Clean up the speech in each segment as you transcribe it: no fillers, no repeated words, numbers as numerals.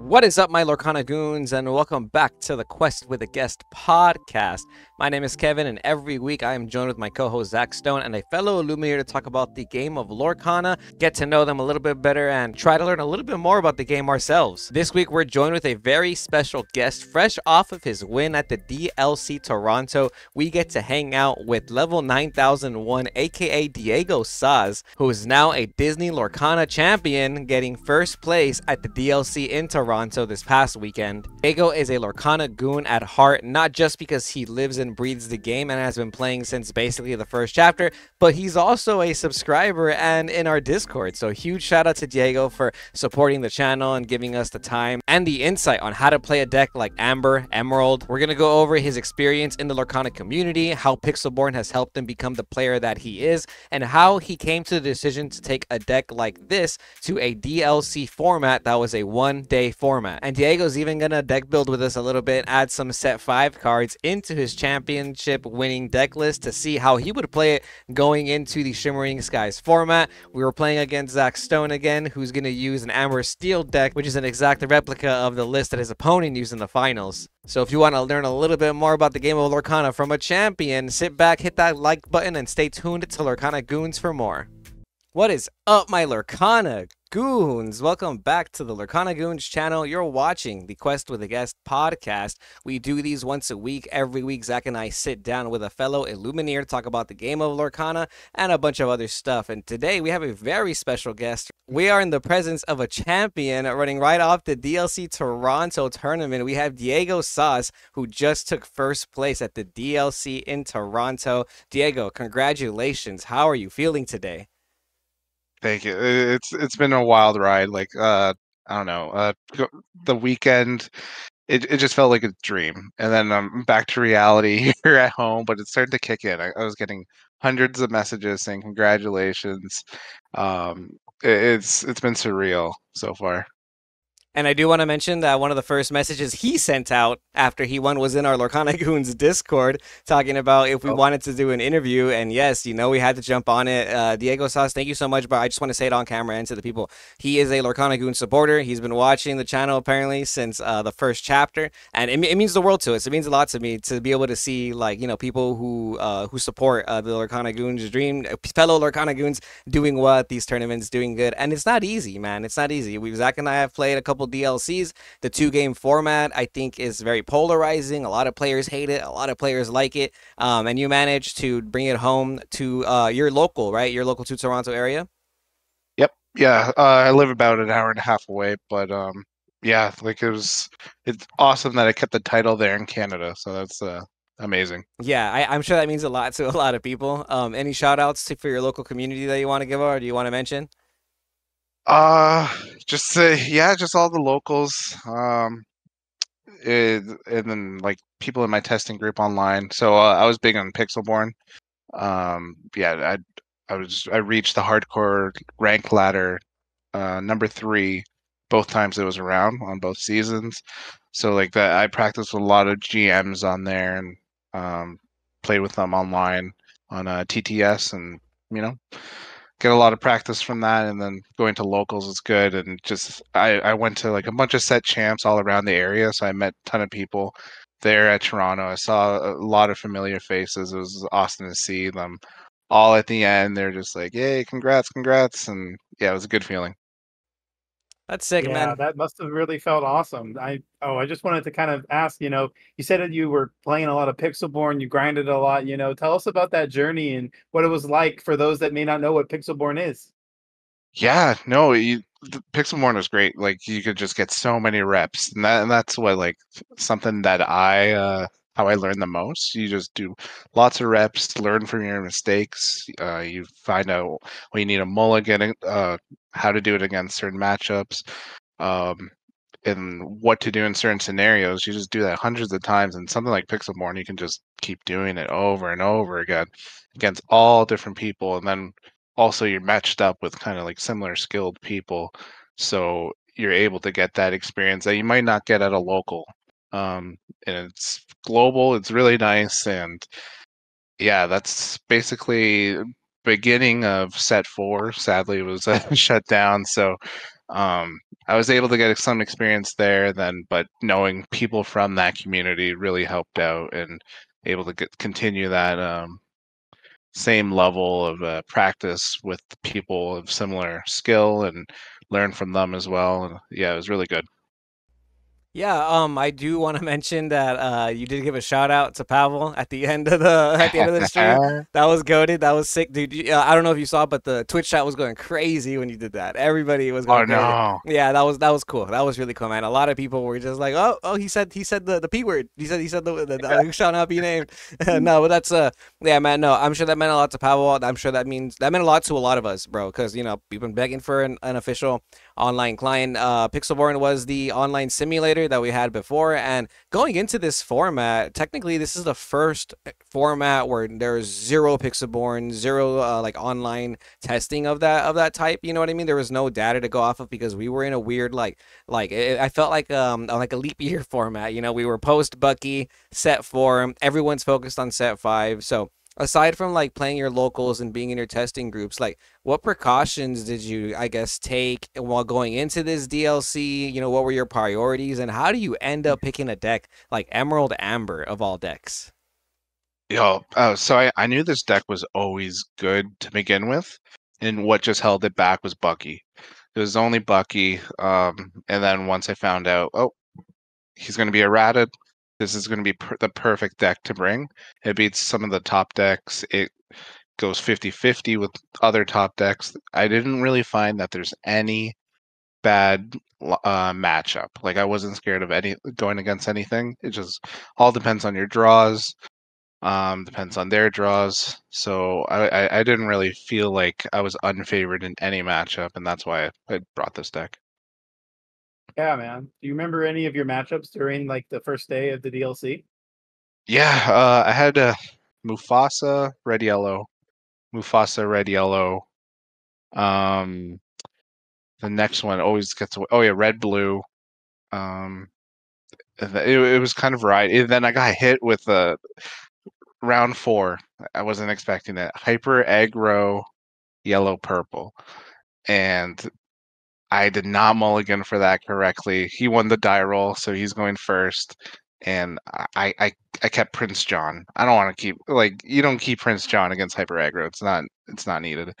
What is up, my Lorcana goons, and welcome back to the Quest with a Guest podcast. My name is Kevin, and every week I am joined with my co-host Zach Stone and a fellow Illuminator to talk about the game of Lorcana, get to know them a little bit better, and try to learn a little bit more about the game ourselves. This week we're joined with a very special guest, fresh off of his win at the DLC Toronto. We get to hang out with level 9001, aka Diego Saz, who is now a Disney Lorcana champion, getting first place at the DLC in Toronto this past weekend. Diego is a Lorcana goon at heart, not just because he lives and breathes the game and has been playing since basically the first chapter, but he's also a subscriber and in our Discord. So huge shout out to Diego for supporting the channel and giving us the time and the insight on how to play a deck like Amber, Emerald. We're going to go over his experience in the Lorcana community, how Pixelborn has helped him become the player that he is, and how he came to the decision to take a deck like this to a DLC format that was a one-day format. And Diego's even going to deck build with us a little bit, add some set 5 cards into his championship winning deck list to see how he would play it going into the Shimmering Skies format. We were playing against Zach Stone again, who's going to use an Amber Steel deck, which is an exact replica of the list that his opponent used in the finals. So if you want to learn a little bit more about the game of Lorcana from a champion, sit back, hit that like button, and stay tuned to Lorcana Goons for more. What is up, my Lorcana goons? Welcome back to the Lorcana Goons channel. You're watching the Quest with a Guest podcast. We do these once a week. Every week, Zach and I sit down with a fellow Illuminator to talk about the game of Lorcana and a bunch of other stuff. And today, we have a very special guest. We are in the presence of a champion running right off the DLC Toronto tournament. We have Diego Saz, who just took first place at the DLC in Toronto. Diego, congratulations. How are you feeling today? Thank you. It's been a wild ride. I don't know. The weekend, it just felt like a dream, and then I'm back to reality here at home. But it started to kick in. I was getting hundreds of messages saying congratulations. It's been surreal so far. And I do want to mention that one of the first messages he sent out after he won was in our Lorcana Goons Discord, talking about if we wanted to do an interview. And yes, we had to jump on it. Diego Saz, thank you so much. But I just want to say it on camera and to the people. He is a Lorcana Goon supporter. He's been watching the channel apparently since the first chapter. And it means the world to us. It means a lot to me to be able to see, people who support the Lorcana Goons dream, fellow Lorcana Goons doing well at these tournaments, doing good. And it's not easy, man. It's not easy. Zach and I have played a couple DLCs. The 2-game format, I think, is very polarizing. A lot of players hate it. A lot of players like it. And you managed to bring it home to your local, right? Your local to Toronto area. Yep. Yeah. I live about an hour and a half away, but yeah, it's awesome that I kept the title there in Canada. So that's amazing. Yeah, I'm sure that means a lot to a lot of people. Any shout outs for your local community that you want to give or do you want to mention? Uh, yeah, just all the locals. And then like people in my testing group online. So I was big on Pixelborn. Yeah, I reached the hardcore rank ladder, number 3, both times it was around on both seasons. So like that, I practiced with a lot of GMs on there and played with them online on TTS, and you know get a lot of practice from that, and then going to locals is good. And just I went to like a bunch of set champs all around the area, so I met a ton of people there at Toronto. I saw a lot of familiar faces. It was awesome to see them all at the end. They're just like, "Yay, congrats, congrats!" And yeah, it was a good feeling. That's sick, Yeah, man. that must have really felt awesome. I just wanted to kind of ask, you said that you were playing a lot of Pixelborn, you grinded a lot, tell us about that journey and what it was like for those that may not know what Pixelborn is. Yeah, no, the Pixelmon was great. Like you could just get so many reps, and that's what like something that how I learned the most. You just do lots of reps, learn from your mistakes. You find out when you need a mulligan, how to do it against certain matchups, um, and what to do in certain scenarios. You just do that hundreds of times, and something like Pixelmon, you can just keep doing it over and over again against all different people, and then also you're matched up with kind of like similar skilled people, so you're able to get that experience that you might not get at a local. And it's global, it's really nice. And yeah, that's basically beginning of set 4. Sadly, it was shut down, so I was able to get some experience there then, but knowing people from that community really helped out and able to continue that same level of practice with people of similar skill and learn from them as well. And yeah, it was really good. Yeah, I do want to mention that you did give a shout out to Pavel at the end of the stream. That was goated. That was sick, dude. I don't know if you saw, but the Twitch chat was going crazy when you did that. Everybody was going Oh crazy. no. Yeah, that was cool. That was really cool, man. A lot of people were just like, oh, he said the P word. He said the who shall not be named. No, but that's yeah, man. No, I'm sure that meant a lot to Pavel. I'm sure that meant a lot to a lot of us, bro. Because we've been begging for an official online client. Pixelborn was the online simulator that we had before, and going into this format, technically this is the first format where there's zero Pixelborn, zero like online testing of that type. You know what I mean? There was no data to go off of because we were in a weird I felt like a leap year format. We were post Bucky set 4. Everyone's focused on set 5, so aside from like playing your locals and being in your testing groups, like what precautions did you, I guess, take while going into this DLC? What were your priorities, and how do you end up picking a deck like Emerald Amber of all decks? So I knew this deck was always good to begin with, and what just held it back was Bucky. It was only Bucky, and then once I found out, he's going to be errated, this is going to be the perfect deck to bring. It beats some of the top decks. It goes 50-50 with other top decks. I didn't really find that there's any bad matchup. Like, I wasn't scared of going against anything. It just all depends on your draws. Depends on their draws. So I didn't really feel like I was unfavored in any matchup, and that's why I brought this deck. Yeah, man. Do you remember any of your matchups during like the first day of the DLC? Yeah, I had Mufasa, red yellow, Mufasa, red yellow. The next one always gets away. Oh yeah, red blue. It was kind of right. And then I got hit with round 4. I wasn't expecting it. Hyper aggro, yellow purple, and I did not mulligan for that correctly. He won the die roll, so he's going first. And I kept Prince John. I don't want to keep you don't keep Prince John against hyper aggro. It's not needed.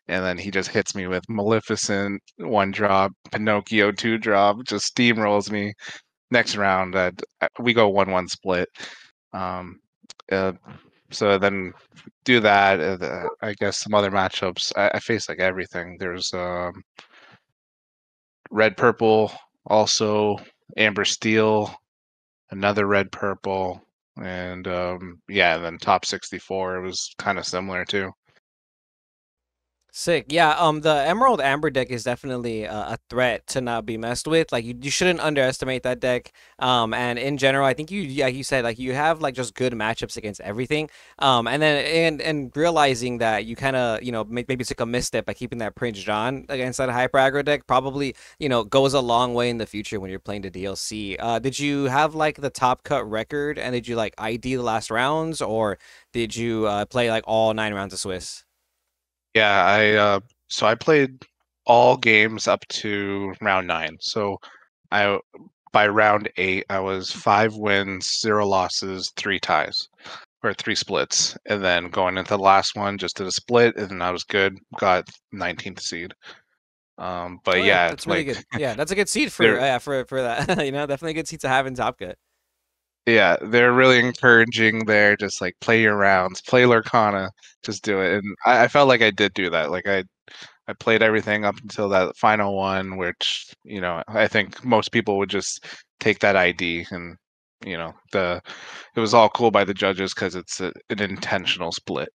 And then he just hits me with Maleficent 1 drop, Pinocchio 2 drop, just steamrolls me. Next round, we go 1-1 split. So then do that. I guess some other matchups. I face like everything. There's red purple, also amber steel, another red purple, and yeah, and then top 64 was kind of similar too. Sick. Yeah, the Emerald Amber deck is definitely a threat to not be messed with. Like you shouldn't underestimate that deck. And in general, I think like you said, like you have like just good matchups against everything. And then and realizing that you kind of maybe took a misstep by keeping that Prince John against that hyper aggro deck probably goes a long way in the future when you're playing the DLC. Did you have like the top cut record, and did you like ID the last rounds, or did you play like all 9 rounds of Swiss? Yeah, so I played all games up to round 9. So by round 8 I was 5 wins, 0 losses, 3 ties, or 3 splits, and then going into the last one just did a split, and I was good. Got 19th seed. But yeah, that's really good. Yeah, that's a good seed for that. Definitely a good seed to have in Top Cut. Yeah, they're really encouraging there. Just like play your rounds, play Lorcana, just do it. And I felt like I did do that. Like I played everything up until that final one, which I think most people would just take that ID, and it was all cool by the judges because it's an intentional split.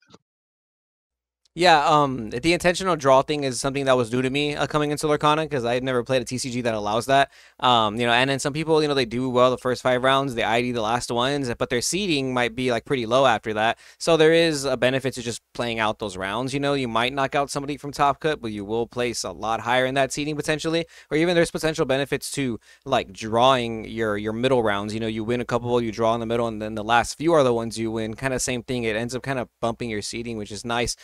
Yeah, the intentional draw thing is something that was new to me coming into Lorcana, because I had never played a TCG that allows that. And then some people, they do well the first 5 rounds, they ID the last ones, but their seeding might be like pretty low after that. So there is a benefit to just playing out those rounds. You might knock out somebody from Top Cut, but you will place a lot higher in that seeding potentially, or even there's potential benefits to like drawing your middle rounds. You win a couple, you draw in the middle, and then the last few are the ones you win. Kind of same thing. It ends up kind of bumping your seeding, which is nice.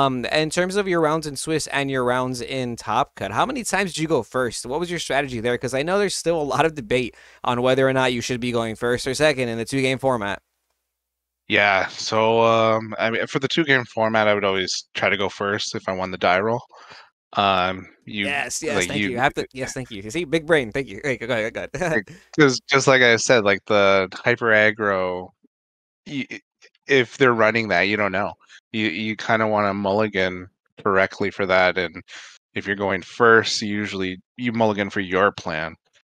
In terms of your rounds in Swiss and your rounds in Top Cut, how many times did you go first? What was your strategy there? Because I know there's still a lot of debate on whether or not you should be going first or second in the 2 game format. Yeah, so I mean, for the 2 game format, I would always try to go first if I won the die roll. You Yes, yes, like thank you. you I have to. Yes, thank you. You see, big brain. Thank you. Hey, go ahead, go ahead. because just like I said, like the hyper aggro, you, if they're running that, you don't know. You kind of want to mulligan correctly for that, and if you're going first, usually you mulligan for your plan,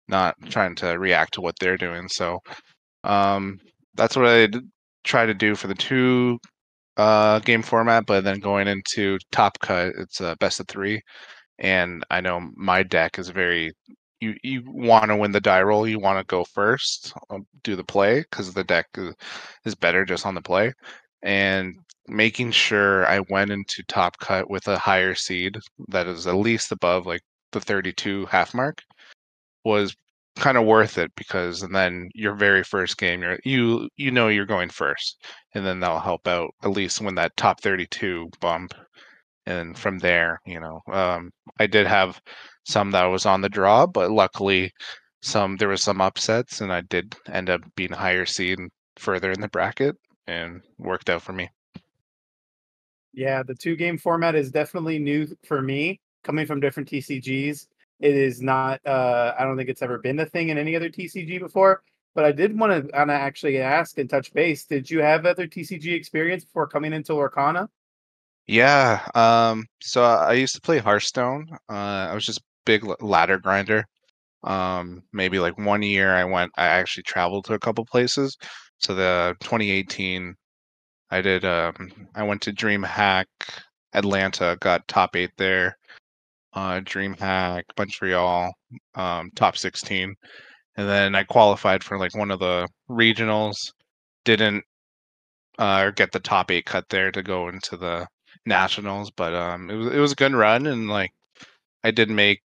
not trying to react to what they're doing. So um, that's what I try to do for the 2 game format, but then going into Top Cut, it's a best of 3, and I know my deck is very. You want to win the die roll. You want to go first, do the play because the deck is better just on the play, and making sure I went into Top Cut with a higher seed that is at least above like the 32 half mark was kind of worth it because and then your very first game you know you're going first, and then that'll help out at least win that top 32 bump, and from there I did have some that was on the draw, but luckily there was some upsets and I did end up being higher seed and further in the bracket and worked out for me. Yeah, the 2 game format is definitely new for me, coming from different TCGs. It is not I don't think it's ever been a thing in any other TCG before, but I did want to actually ask and touch base. Did you have other TCG experience before coming into Lorcana? Yeah, so I used to play Hearthstone. I was just big ladder grinder. Maybe like 1 year I actually traveled to a couple places. So the 2018 I went to DreamHack Atlanta, got top 8 there. DreamHack Montreal, top 16. And then I qualified for like one of the regionals. Didn't get the top 8 cut there to go into the nationals, but it was a good run, and like I did make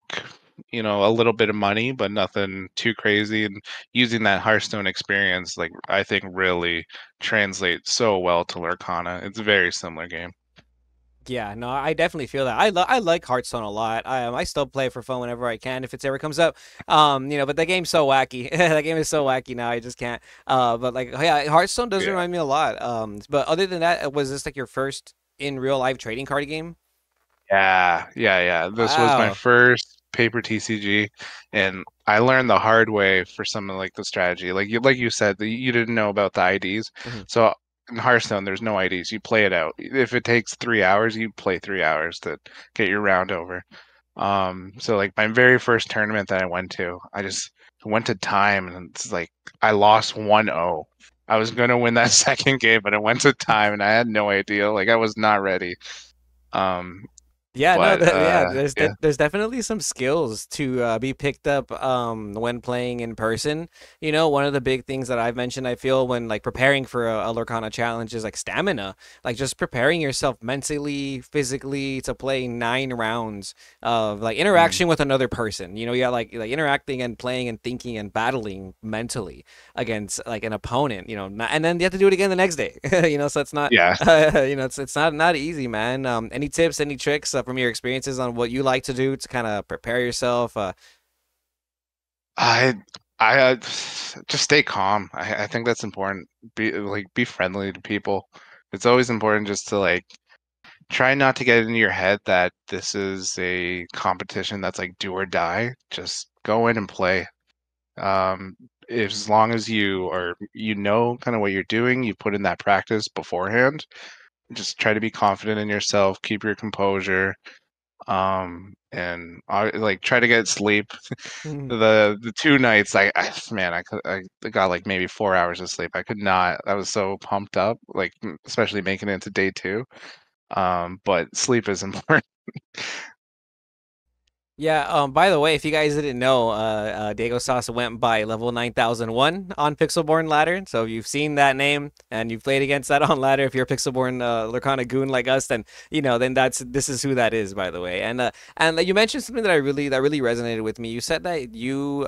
a little bit of money, but nothing too crazy. And using that Hearthstone experience, like I think really translates so well to Lurkana. It's a very similar game. Yeah, no, I definitely feel that. I like Hearthstone a lot. I still play for fun whenever I can if it's ever comes up. But the game's so wacky. That game is so wacky now. I just can't. But like, yeah, Hearthstone does Yeah. remind me a lot. But other than that, was this like your first in real life trading card game? Yeah. This was my Wow. first paper TCG, and I learned the hard way for some of like the strategy. Like you said, you didn't know about the IDs. Mhm. So in Hearthstone, there's no IDs. You play it out. If it takes 3 hours, you play 3 hours to get your round over. So like my very first tournament that I went to, I just went to time, and it's like I lost 1-0. I was gonna win that second game, but it went to time, and I had no idea. Like I was not ready. Um, Yeah, no, but yeah, there's yeah. there's definitely some skills to be picked up when playing in person. One of the big things that I've mentioned, I feel when like preparing for a Lorcana challenge is like stamina, like just preparing yourself mentally, physically to play 9 rounds of like Mm. interaction with another person. You got like interacting and playing and thinking and battling mentally against like an opponent. And then you have to do it again the next day. So it's not Yeah, it's not easy, man. Any tips, any tricks from your experiences on what you like to do to kind of prepare yourself? I just stay calm. I think that's important. Be friendly to people. It's always important just to like try not to get into your head that this is a competition that's like do or die. Just go in and play. Um, as long as you know kind of what you're doing, you put in that practice beforehand. Just try to be confident in yourself, keep your composure, and I like try to get sleep. The 2 nights, man, I got like maybe 4 hours of sleep. I could not. I was so pumped up, like especially making it into day 2. But sleep is important. Yeah, by the way, if you guys didn't know, Diego Sasa went by level 9001 on Pixelborn ladder. So if you've seen that name and you've played against that on ladder, if you're a Pixelborn Lurkana goon like us, then then this is who that is, by the way. And you mentioned something that really resonated with me. You said that you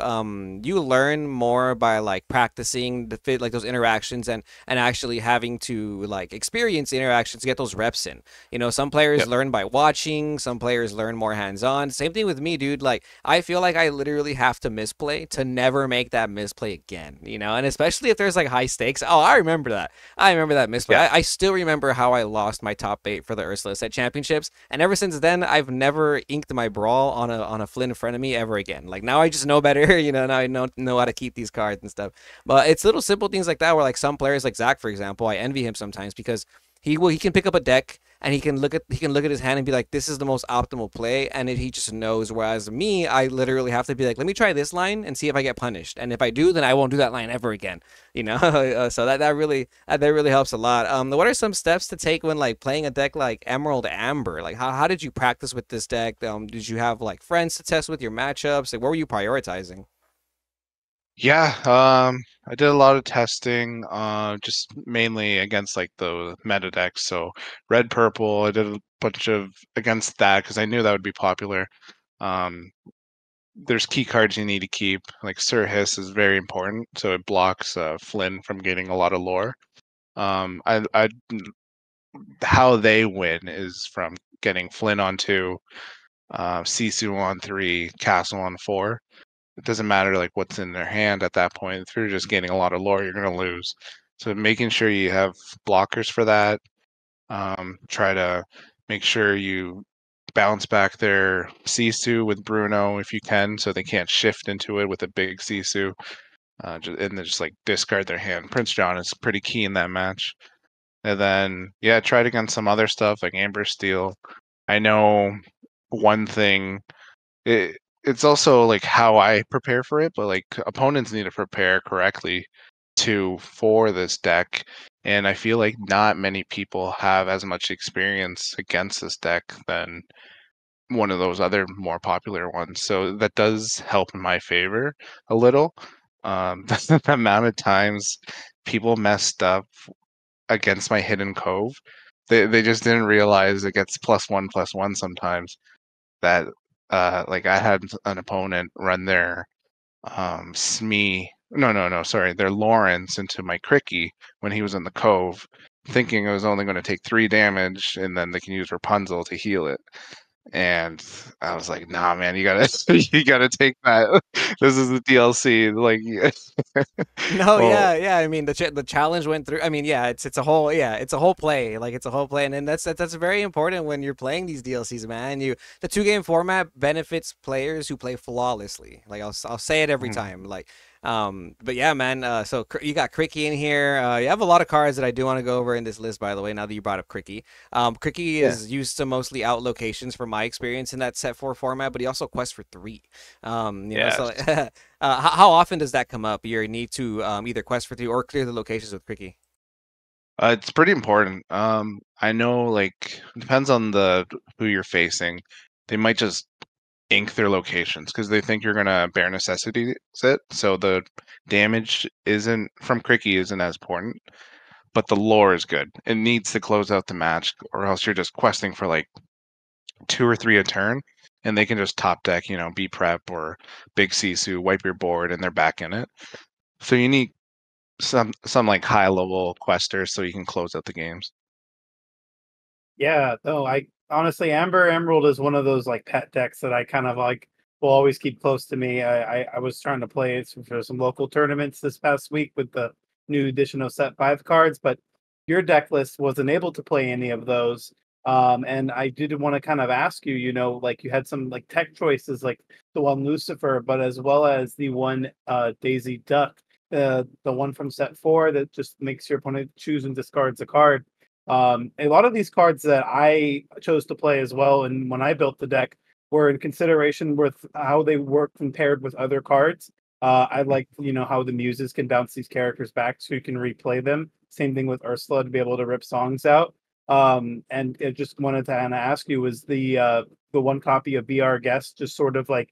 learn more by like practicing the fit like those interactions and actually having to like experience the interactions, get those reps in. Some players Yep. learn by watching, some players learn more hands-on. Same thing with me, dude. Like, I feel like I literally have to misplay to never make that misplay again. And especially if there's like high stakes. Oh, I remember that. I remember that misplay. Yeah. I still remember how I lost my top 8 for the Ursula set championships. And ever since then, I've never inked my brawl on a Flynn frenemy ever again. Like, now I just know better, now I know how to keep these cards and stuff. But it's little simple things like that where like some players like Zach, for example, I envy him sometimes because he can pick up a deck and he can look at his hand and be like, this is the most optimal play, and he just knows. Whereas me, I literally have to be like, let me try this line and see if I get punished, and if I do, then I won't do that line ever again. So that really helps a lot. What are some steps to take when like playing a deck like Emerald Amber? Like how did you practice with this deck? Did you have like friends to test with your matchups? Like what were you prioritizing? Yeah, I did a lot of testing, just mainly against like the meta decks. So red, purple. I did a bunch of against that because I knew that would be popular. Um, there's key cards you need to keep. Like Sir Hiss is very important, so it blocks Flynn from getting a lot of lore. I how they win is from getting Flynn on 2, Sisu on 3, Castle on 4. It doesn't matter like what's in their hand at that point. If you're just gaining a lot of lore, you're gonna lose. So making sure you have blockers for that. Try to make sure you bounce back their Sisu with Bruno if you can, so they can't shift into it with a big Sisu. And then just like discard their hand. Prince John is pretty key in that match. And then yeah, try it against some other stuff like Amber Steel. I know one thing it's also like how I prepare for it, but like opponents need to prepare correctly for this deck. And I feel like not many people have as much experience against this deck than one of those other more popular ones. So that does help in my favor a little. The amount of times people messed up against my Hidden Cove, they just didn't realize it gets +1/+1 sometimes that like I had an opponent run their Smee no, sorry, their Lawrence into my Cricky when he was in the cove, thinking it was only going to take 3 damage and then they can use Rapunzel to heal it. And I was like, nah man, you gotta you gotta take that. This is the DLC. Like No, well, yeah, yeah. I mean, the challenge went through. I mean, yeah, it's a whole play. Like it's a whole play, and then that's very important when you're playing these DLCs, man. The 2 game format benefits players who play flawlessly. Like I'll say it every mhm, time. Like, but yeah, man. So you got Cricky in here. You have a lot of cards that I do want to go over in this list, by the way. Now that you brought up Cricky, Cricky yeah. is used to mostly out locations from my experience in that set 4 format, but he also quests for 3. So Yes. how often does that come up? Your need to either quest for 3 or clear the locations with Cricky. It's pretty important. I know like depends on the who you're facing. They might just ink their locations because they think you're gonna bare necessity it. So the damage isn't from Cricky isn't as important, but the lore is good. It needs to close out the match, or else you're just questing for like 2 or 3 a turn, and they can just top deck, B prep or big Sisu, wipe your board, and they're back in it. So you need some like high level questers so you can close out the games. Yeah, no, I honestly, Amber Emerald is one of those like pet decks that I kind of like will always keep close to me. I was trying to play it for some local tournaments this past week with the new edition of set 5 cards, but your deck list wasn't able to play any of those. And I did want to kind of ask you, like you had some like tech choices, like the one Lucifer, but as well as the one Daisy Duck, the one from set 4 that just makes your opponent choose and discards a card. A lot of these cards that I chose to play as well, and when I built the deck, were in consideration with how they work compared with other cards. I like, how the muses can bounce these characters back so you can replay them. Same thing with Ursula to be able to rip songs out. And I just wanted to kind of ask you, was the the one copy of BR Guest just sort of like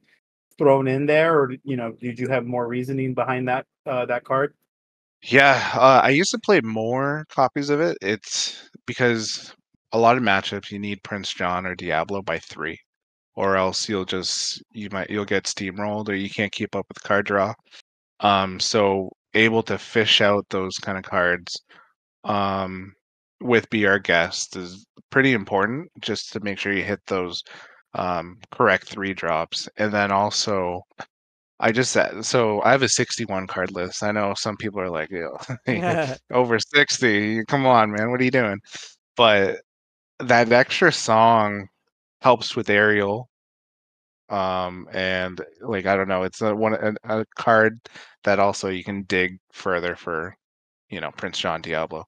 thrown in there, or did you have more reasoning behind that card? Yeah, I used to play more copies of it. It's because a lot of matchups you need Prince John or Diablo by 3, or else you'll get steamrolled or you can't keep up with card draw. So able to fish out those kind of cards um, with BR Guest is pretty important, just to make sure you hit those correct 3 drops. And then also so I have a 61 card list. I know some people are like, "Yo, over 60, come on, man, what are you doing?" But that extra song helps with Aerial. And like, I don't know, it's a card that also you can dig further for, Prince John Diablo.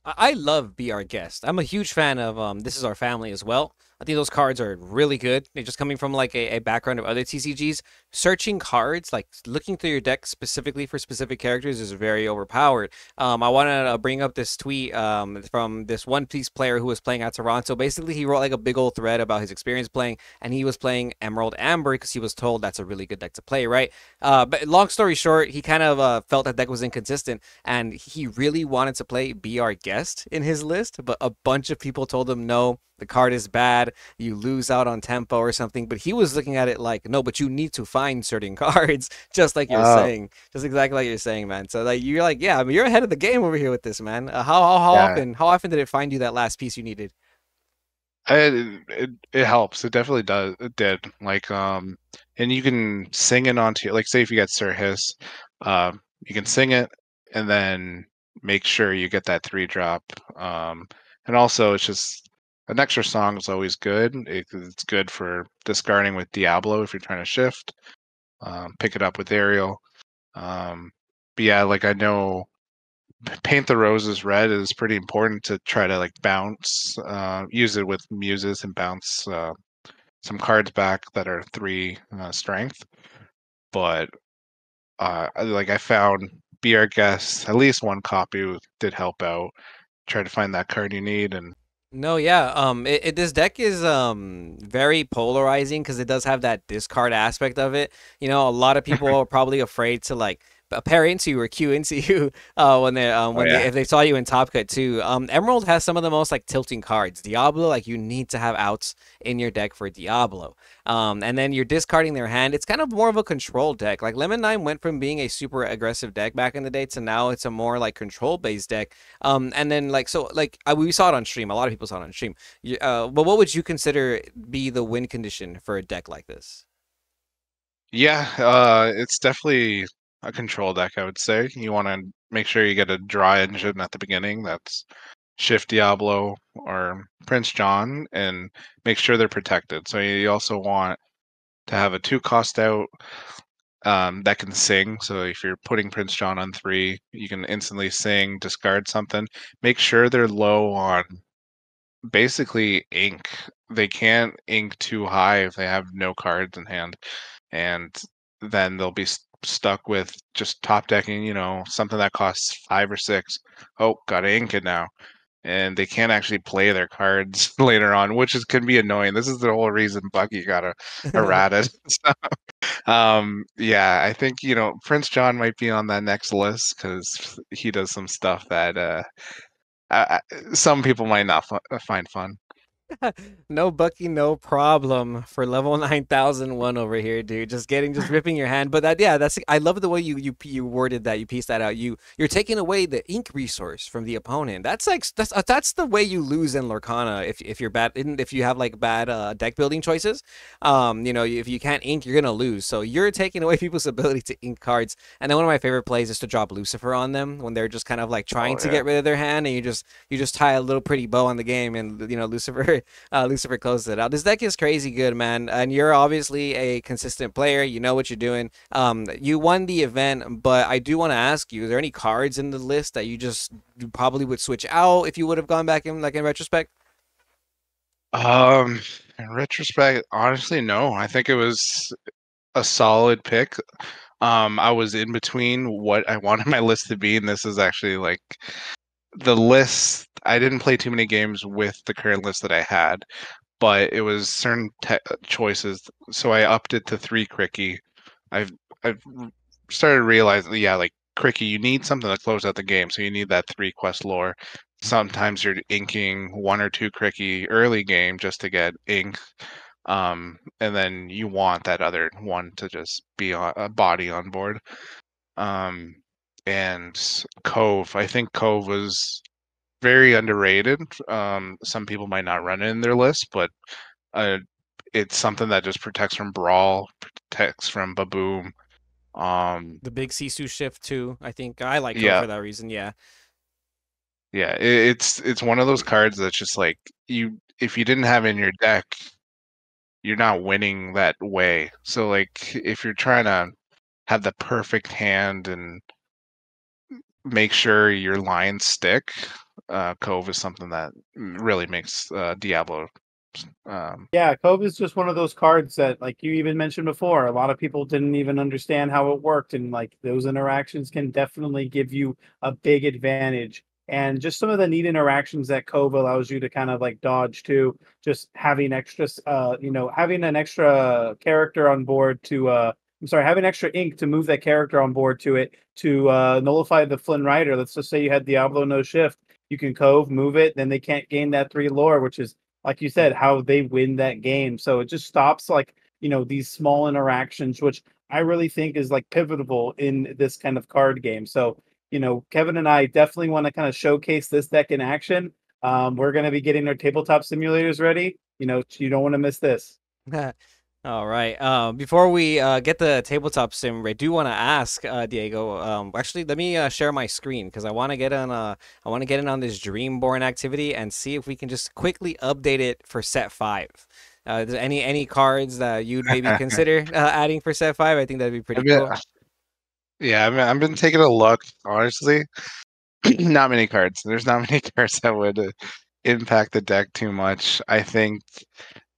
I love Be Our Guest. I'm a huge fan of This Is Our Family as well. I think those cards are really good. They're just coming from like a background of other TCGs. Searching cards, like looking through your deck specifically for specific characters, is very overpowered. I want to bring up this tweet from this One Piece player who was playing at Toronto. Basically, he wrote like a big old thread about his experience playing, and he was playing Emerald Amber because he was told that's a really good deck to play, right? But long story short, he kind of felt that deck was inconsistent, and he really wanted to play Be Our Guest in his list, but a bunch of people told him no, the card is bad, you lose out on tempo or something. But he was looking at it like, no, but you need to find certain cards, just like you're saying, just exactly like you're saying, man. So like you're like, yeah, I mean, you're ahead of the game over here with this, man. Yeah. How often did it find you that last piece you needed? It helps. It definitely does. It did. Like, and you can sing it onto, like, say if you get Sir Hiss, you can sing it and then make sure you get that 3 drop. And also it's just an extra song is always good. It's good for discarding with Diablo if you're trying to shift. Pick it up with Aerial. But yeah, like I know Paint the Roses Red is pretty important to try to like bounce, use it with muses and bounce some cards back that are 3 strength. But like I found BR Guest, at least one copy did help out. Try to find that card you need, and No, yeah. This deck is very polarizing because it does have that discard aspect of it. You know, a lot of people are probably afraid to like pair into you or queue into you when oh yeah, if they saw you in Top Cut too. Emerald has some of the most like tilting cards. Diablo, like you need to have outs in your deck for Diablo. And then you're discarding their hand. It's kind of more of a control deck. Like Lemon Nine went from being a super aggressive deck back in the day to now it's a more like control based deck. And then we saw it on stream. A lot of people saw it on stream. But what would you consider be the win condition for a deck like this? yeah. It's definitely a control deck. I would say you want to make sure you get a draw engine at the beginning. That's Shift Diablo or Prince John, and make sure they're protected. So you also want to have a 2 cost out that can sing. So if you're putting Prince John on 3, you can instantly sing, discard something. Make sure they're low on basically ink. They can't ink too high if they have no cards in hand, and then they'll be stuck with just top decking. Something that costs 5 or 6. Oh, gotta ink it now, and they can't actually play their cards later on, which can be annoying. This is the whole reason Bucky got a errata. Yeah, I think Prince John might be on that next list because he does some stuff that some people might not find fun. No Bucky, no problem for level 9001 over here, dude. Just ripping your hand. But I love the way you worded that. You pieced that out. You're taking away the ink resource from the opponent. That's the way you lose in Lorcana if you're bad, if you have like bad deck building choices. If you can't ink, you're gonna lose. So you're taking away people's ability to ink cards. And then one of my favorite plays is to drop Lucifer on them when they're just kind of like trying Oh to yeah. get rid of their hand, and you just tie a little pretty bow on the game, and Lucifer closes it out. This deck is crazy good, man, and you're obviously a consistent player. You know what you're doing. You won the event, but I do want to ask you: is there any cards in the list that you probably would switch out if you would have gone back in retrospect? In retrospect, honestly, no. I think it was a solid pick. I was in between what I wanted my list to be, and this is actually like the list. I didn't play too many games with the current list that I had, but it was certain choices. So I upped it to 3 Cricky. I've started realizing, yeah, like Cricky, you need something to close out the game, so you need that 3 quest lore. Sometimes you're inking 1 or 2 Cricky early game just to get ink, and then you want that other one to just be a body on board. And Cove, I think Cove was very underrated. Some people might not run it in their list, but uh, it's something that just protects from brawl, protects from baboom. The big Sisu shift too. I think I like Ko Yeah, for that reason. Yeah. yeah. It's one of those cards that's just like if you didn't have it in your deck, you're not winning that way. So like if you're trying to have the perfect hand and make sure your lines stick, Cove is something that really makes Diablo. Yeah, Cove is just one of those cards that, like you even mentioned before, a lot of people didn't even understand how it worked, and like those interactions can definitely give you a big advantage. And just some of the neat interactions that Cove allows you to kind of like dodge too. Just having extra, having an extra character on board to, I'm sorry, having extra ink to move that character on board to it to nullify the Flynn Rider. Let's just say you had Diablo no shift, you can Cove, move it, then they can't gain that 3 lore, which is like you said, how they win that game. So it just stops like, these small interactions, which I really think is like pivotal in this kind of card game. So, Kevin and I definitely want to kind of showcase this deck in action. We're going to be getting our tabletop simulators ready. You don't want to miss this. All right. Before we get the tabletop sim, I do want to ask Diego. Actually, let me share my screen because I want to get on. I want to get in on this Dreamborn activity and see if we can just quickly update it for set 5. Any cards that you'd maybe consider adding for set 5? I think that'd be pretty cool. Yeah, I've been taking a look. Honestly, not many cards. There's not many cards that would impact the deck too much. I think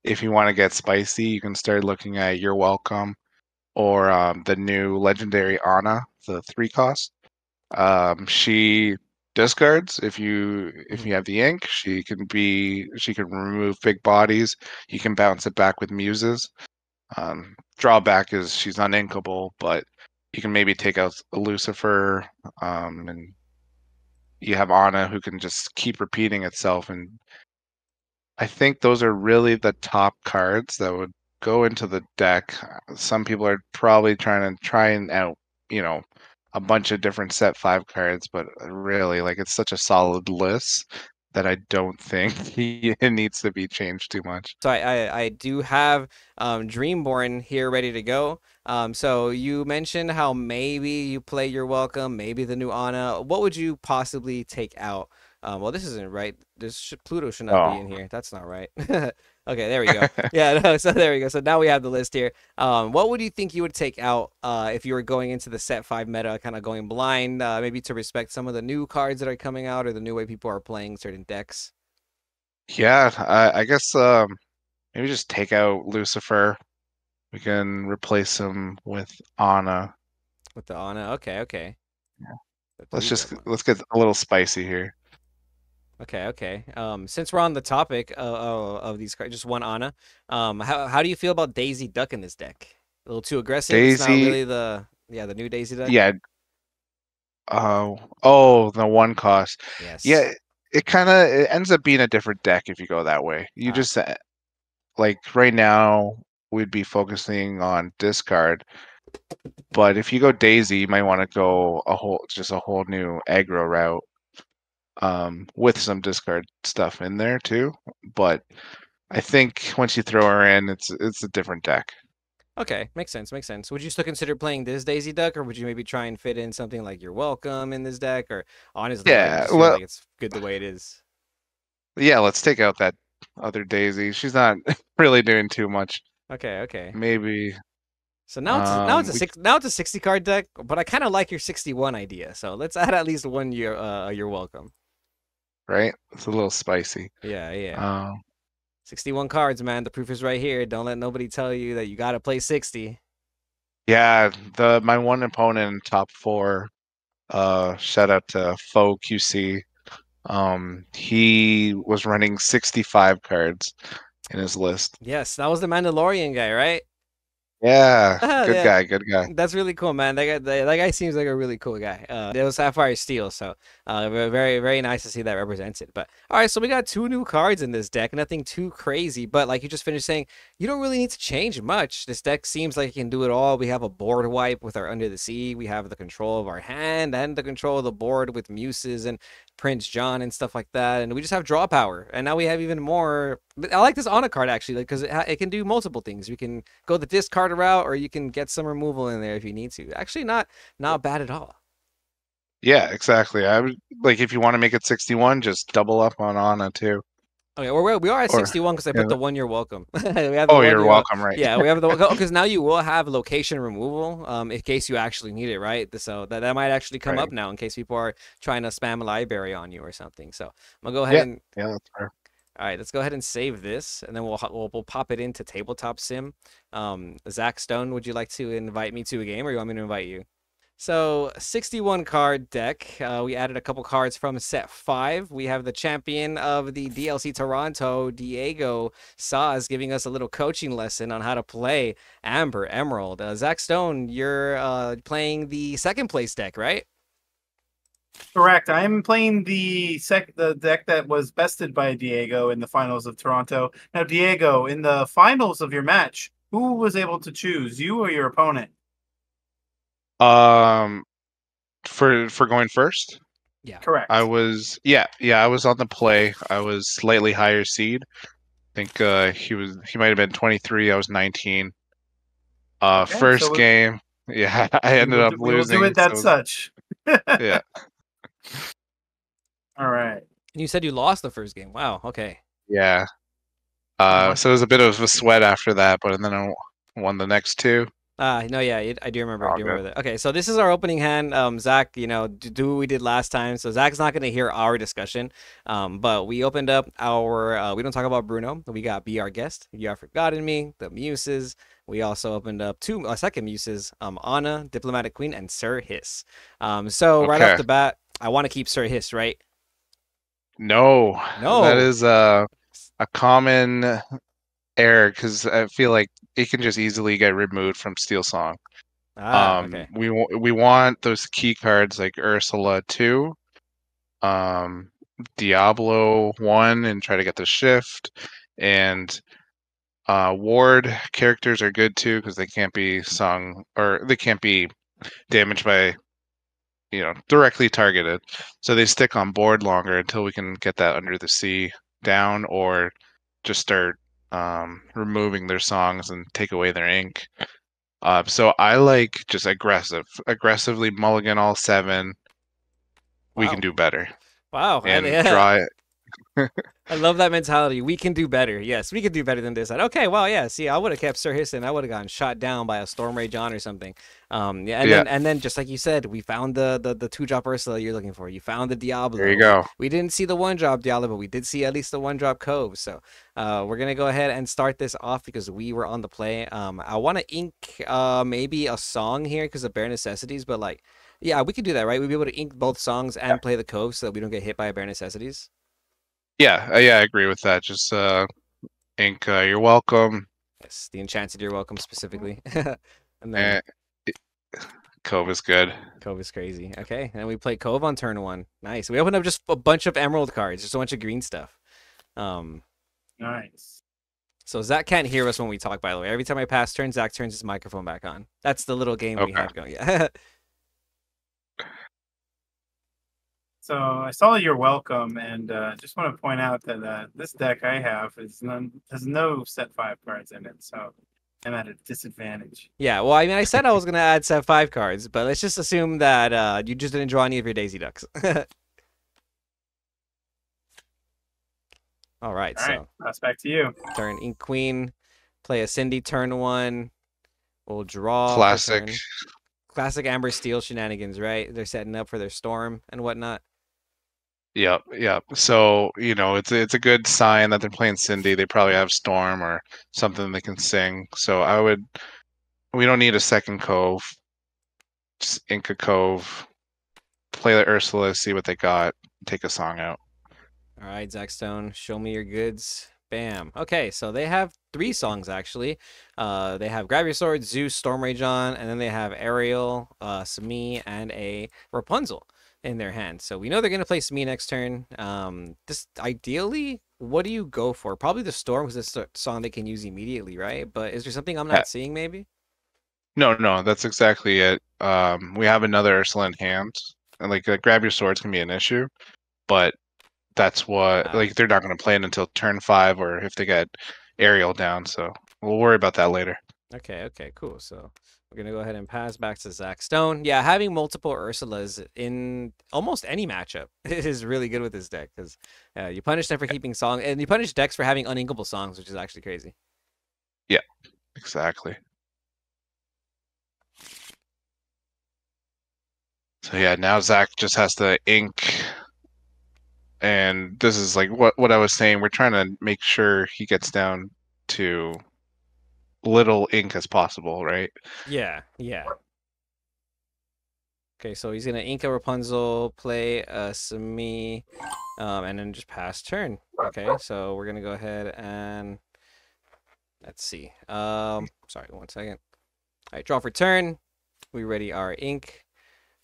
if you want to get spicy, you can start looking at You're Welcome or the new legendary Ana, the 3 cost. She discards if you have the ink. She can remove big bodies. You can bounce it back with muses. Drawback is she's uninkable, but you can maybe take out Lucifer, and you have Ana who can just keep repeating itself. And I think those are really the top cards that would go into the deck. Some people are probably trying out, a bunch of different set 5 cards, but really, like, it's such a solid list that I don't think it needs to be changed too much. So I do have Dreamborn here ready to go. So you mentioned how maybe you play You're Welcome, maybe the new Ana. What would you possibly take out? Well, this isn't right. Pluto should not be in here. That's not right. Okay, there we go. Yeah, no, so there we go. So now we have the list here. What would you think you would take out if you were going into the set 5 meta, kind of going blind, maybe to respect some of the new cards that are coming out or the new way people are playing certain decks? Yeah, I guess maybe just take out Lucifer. We can replace him with Ana. With the Ana, okay. Yeah. Let's get a little spicy here. Okay. Since we're on the topic of these cards, just one Ana. How do you feel about Daisy Duck in this deck? A little too aggressive. It's not Daisy, really the new Daisy Duck. yeah. The 1 cost. Yes. Yeah, it ends up being a different deck if you go that way. You just like right now we'd be focusing on discard, but if you go Daisy, you might want to go a whole new aggro route, with some discard stuff in there too. But I think once you throw her in, it's a different deck. Okay, makes sense. Would you still consider playing this Daisy Duck, or would you maybe try and fit in something like You're Welcome in this deck, or honestly, like, you Yeah, just feel like it's good the way it is? yeah, let's take out that other Daisy. She's not really doing too much. Okay. Maybe. So now it's a 60 card deck, but I kind of like your 61 idea. So let's add at least one You're Welcome. Right? It's a little spicy. Yeah. 61 cards, man. The proof is right here. Don't let nobody tell you that you got to play 60. Yeah, my one opponent in top 4, shout out to Faux QC. He was running 65 cards, in his list. Yes, that was the Mandalorian guy, right? Yeah, good Yeah, guy, good guy. that's really cool, man. That guy seems like a really cool guy. It was Sapphire Steel, so very very nice to see that represented. But all right, so we got two new cards in this deck. Nothing too crazy, but like you just finished saying, you don't really need to change much. This deck seems like it can do it all. We have a board wipe with our Under the Sea. We have the control of our hand and the control of the board with Muses and Prince John and stuff like that. And we just have draw power. And now we have even more. I like this Honor card actually, because it can do multiple things. We can go the discard route, or you can get some removal in there if you need to. Actually, not bad at all. Yeah, exactly. I would like if you want to make it 61, just double up on Ana too. Okay, we are at Or 61 because I yeah. put the 1 year welcome. We have the Oh, 1 you're year welcome, right? Yeah, we have the because now you will have location removal in case you actually need it, right? So that might actually come Right. up now in case people are trying to spam a library on you or something. So I'm gonna go ahead and Yeah, that's fair. all right, let's go ahead and save this, and then we'll pop it into Tabletop Sim. Zach Stone, would you like to invite me to a game, or you want me to invite you? So 61 card deck. We added a couple cards from set 5. We have the champion of the DLC Toronto, Diego Saz, giving us a little coaching lesson on how to play Amber Emerald. Zach Stone, you're playing the second place deck, right? Correct. I'm playing the deck that was bested by Diego in the finals of Toronto. Now, Diego, in the finals of your match, who was able to choose, you or your opponent? For going first, Yeah. Correct. I was I was on the play. I was slightly higher seed. I think he might have been 23. I was 19. Okay, First so game, yeah, I ended up we will do losing. it that So such. yeah, All right. And you said you lost the first game. Wow. Okay. yeah. Uh-huh. So it was a bit of a sweat after that, but then I won the next two. No, yeah, I do remember. I All do good. remember that. Okay, so this is our opening hand. Zach, do what we did last time. So Zach's not going to hear our discussion. But we opened up our. We don't talk about Bruno. We got Be Our Guest. You Have Forgotten Me. The Muses. We also opened up two second Muses. Anna, Diplomatic Queen, and Sir Hiss. So right off Okay. the bat, I want to keep Sir Hiss, right? No, No. that is a common error because I feel like it can just easily get removed from Steel Song. Okay. We want those key cards like Ursula 2, Diablo 1, and try to get the shift. And Ward characters are good too because they can't be sung or they can't be damaged by directly targeted. So they stick on board longer until we can get that Under the Sea down or just start removing their songs and take away their ink. So I like just aggressively mulligan all 7. We can Wow. do better Wow. and draw it. I love that mentality. We can do better. Yes, we can do better than this. Okay, well, yeah. See, I would have kept Sir Histon. I would have gotten shot down by a Storm Rage on or something. Yeah, and then just like you said, we found the 2-drop Ursula you're looking for. You found the Diablo. There you go. We didn't see the 1-drop Diablo, but we did see at least the 1-drop Cove. So we're gonna go ahead and start this off because we were on the play. I want to ink maybe a song here because of bare necessities, but like, yeah, we could do that, right? We'd be able to ink both songs and play the Cove so that we don't get hit by bare necessities. Yeah, I agree with that. Just ink. You're welcome. Yes, the Enchanted You're Welcome specifically. And then Cove is good. Cove is crazy. Okay, and we play Cove on turn 1. Nice. We opened up just a bunch of Emerald cards, just a bunch of green stuff. Nice. So Zach can't hear us when we talk, by the way. Every time I pass turn, Zach turns his microphone back on. That's the little game we Okay. have going. Yeah. So I saw You're Welcome, and just want to point out that this deck I have has no set 5 cards in it, so I'm at a disadvantage. Yeah, well, I mean, I said I was going to add set 5 cards, but let's just assume that you just didn't draw any of your Daisy Ducks. All right, All right, so that's back to you. turn Ink Queen, play a Cindy turn 1. We'll draw. for Classic. turn. Classic Amber Steel shenanigans, right? They're setting up for their storm and whatnot. Yep. So it's a good sign that they're playing Cindy. They probably have Storm or something they can sing. So we don't need a second Cove. Just ink a Cove, play the Ursula, see what they got, take a song out. All right, Zach Stone, show me your goods. Bam. Okay, so they have 3 songs actually. They have Grab Your Sword, Zeus, Storm Rage on, and then they have Ariel, Sami, and a Rapunzel in their hand. So we know they're gonna play Sami next turn. This ideally, what do you go for? Probably the Storm because it's a song they can use immediately, right? But is there something I'm Yeah. not seeing maybe? No, that's exactly it. We have another Ursula in hand, and like grab your swords can be an issue, but that's what Ah, like they're not going to play it until turn 5 or if they get Ariel down. So we'll worry about that later. okay, cool. So we're gonna go ahead and pass back to Zach Stone. Yeah, having multiple Ursulas in almost any matchup is really good with this deck because you punish them for keeping songs, and you punish decks for having uninkable songs, which is actually crazy. Yeah, exactly. So yeah, now Zach just has to ink, and this is like what I was saying. We're trying to make sure he gets down to little ink as possible, right? Yeah. Okay, so he's gonna Inca Rapunzel, play a Sami, and then just pass turn. Okay, so we're gonna go ahead and let's see. Sorry, 1 second. All right, draw for turn. We ready our ink.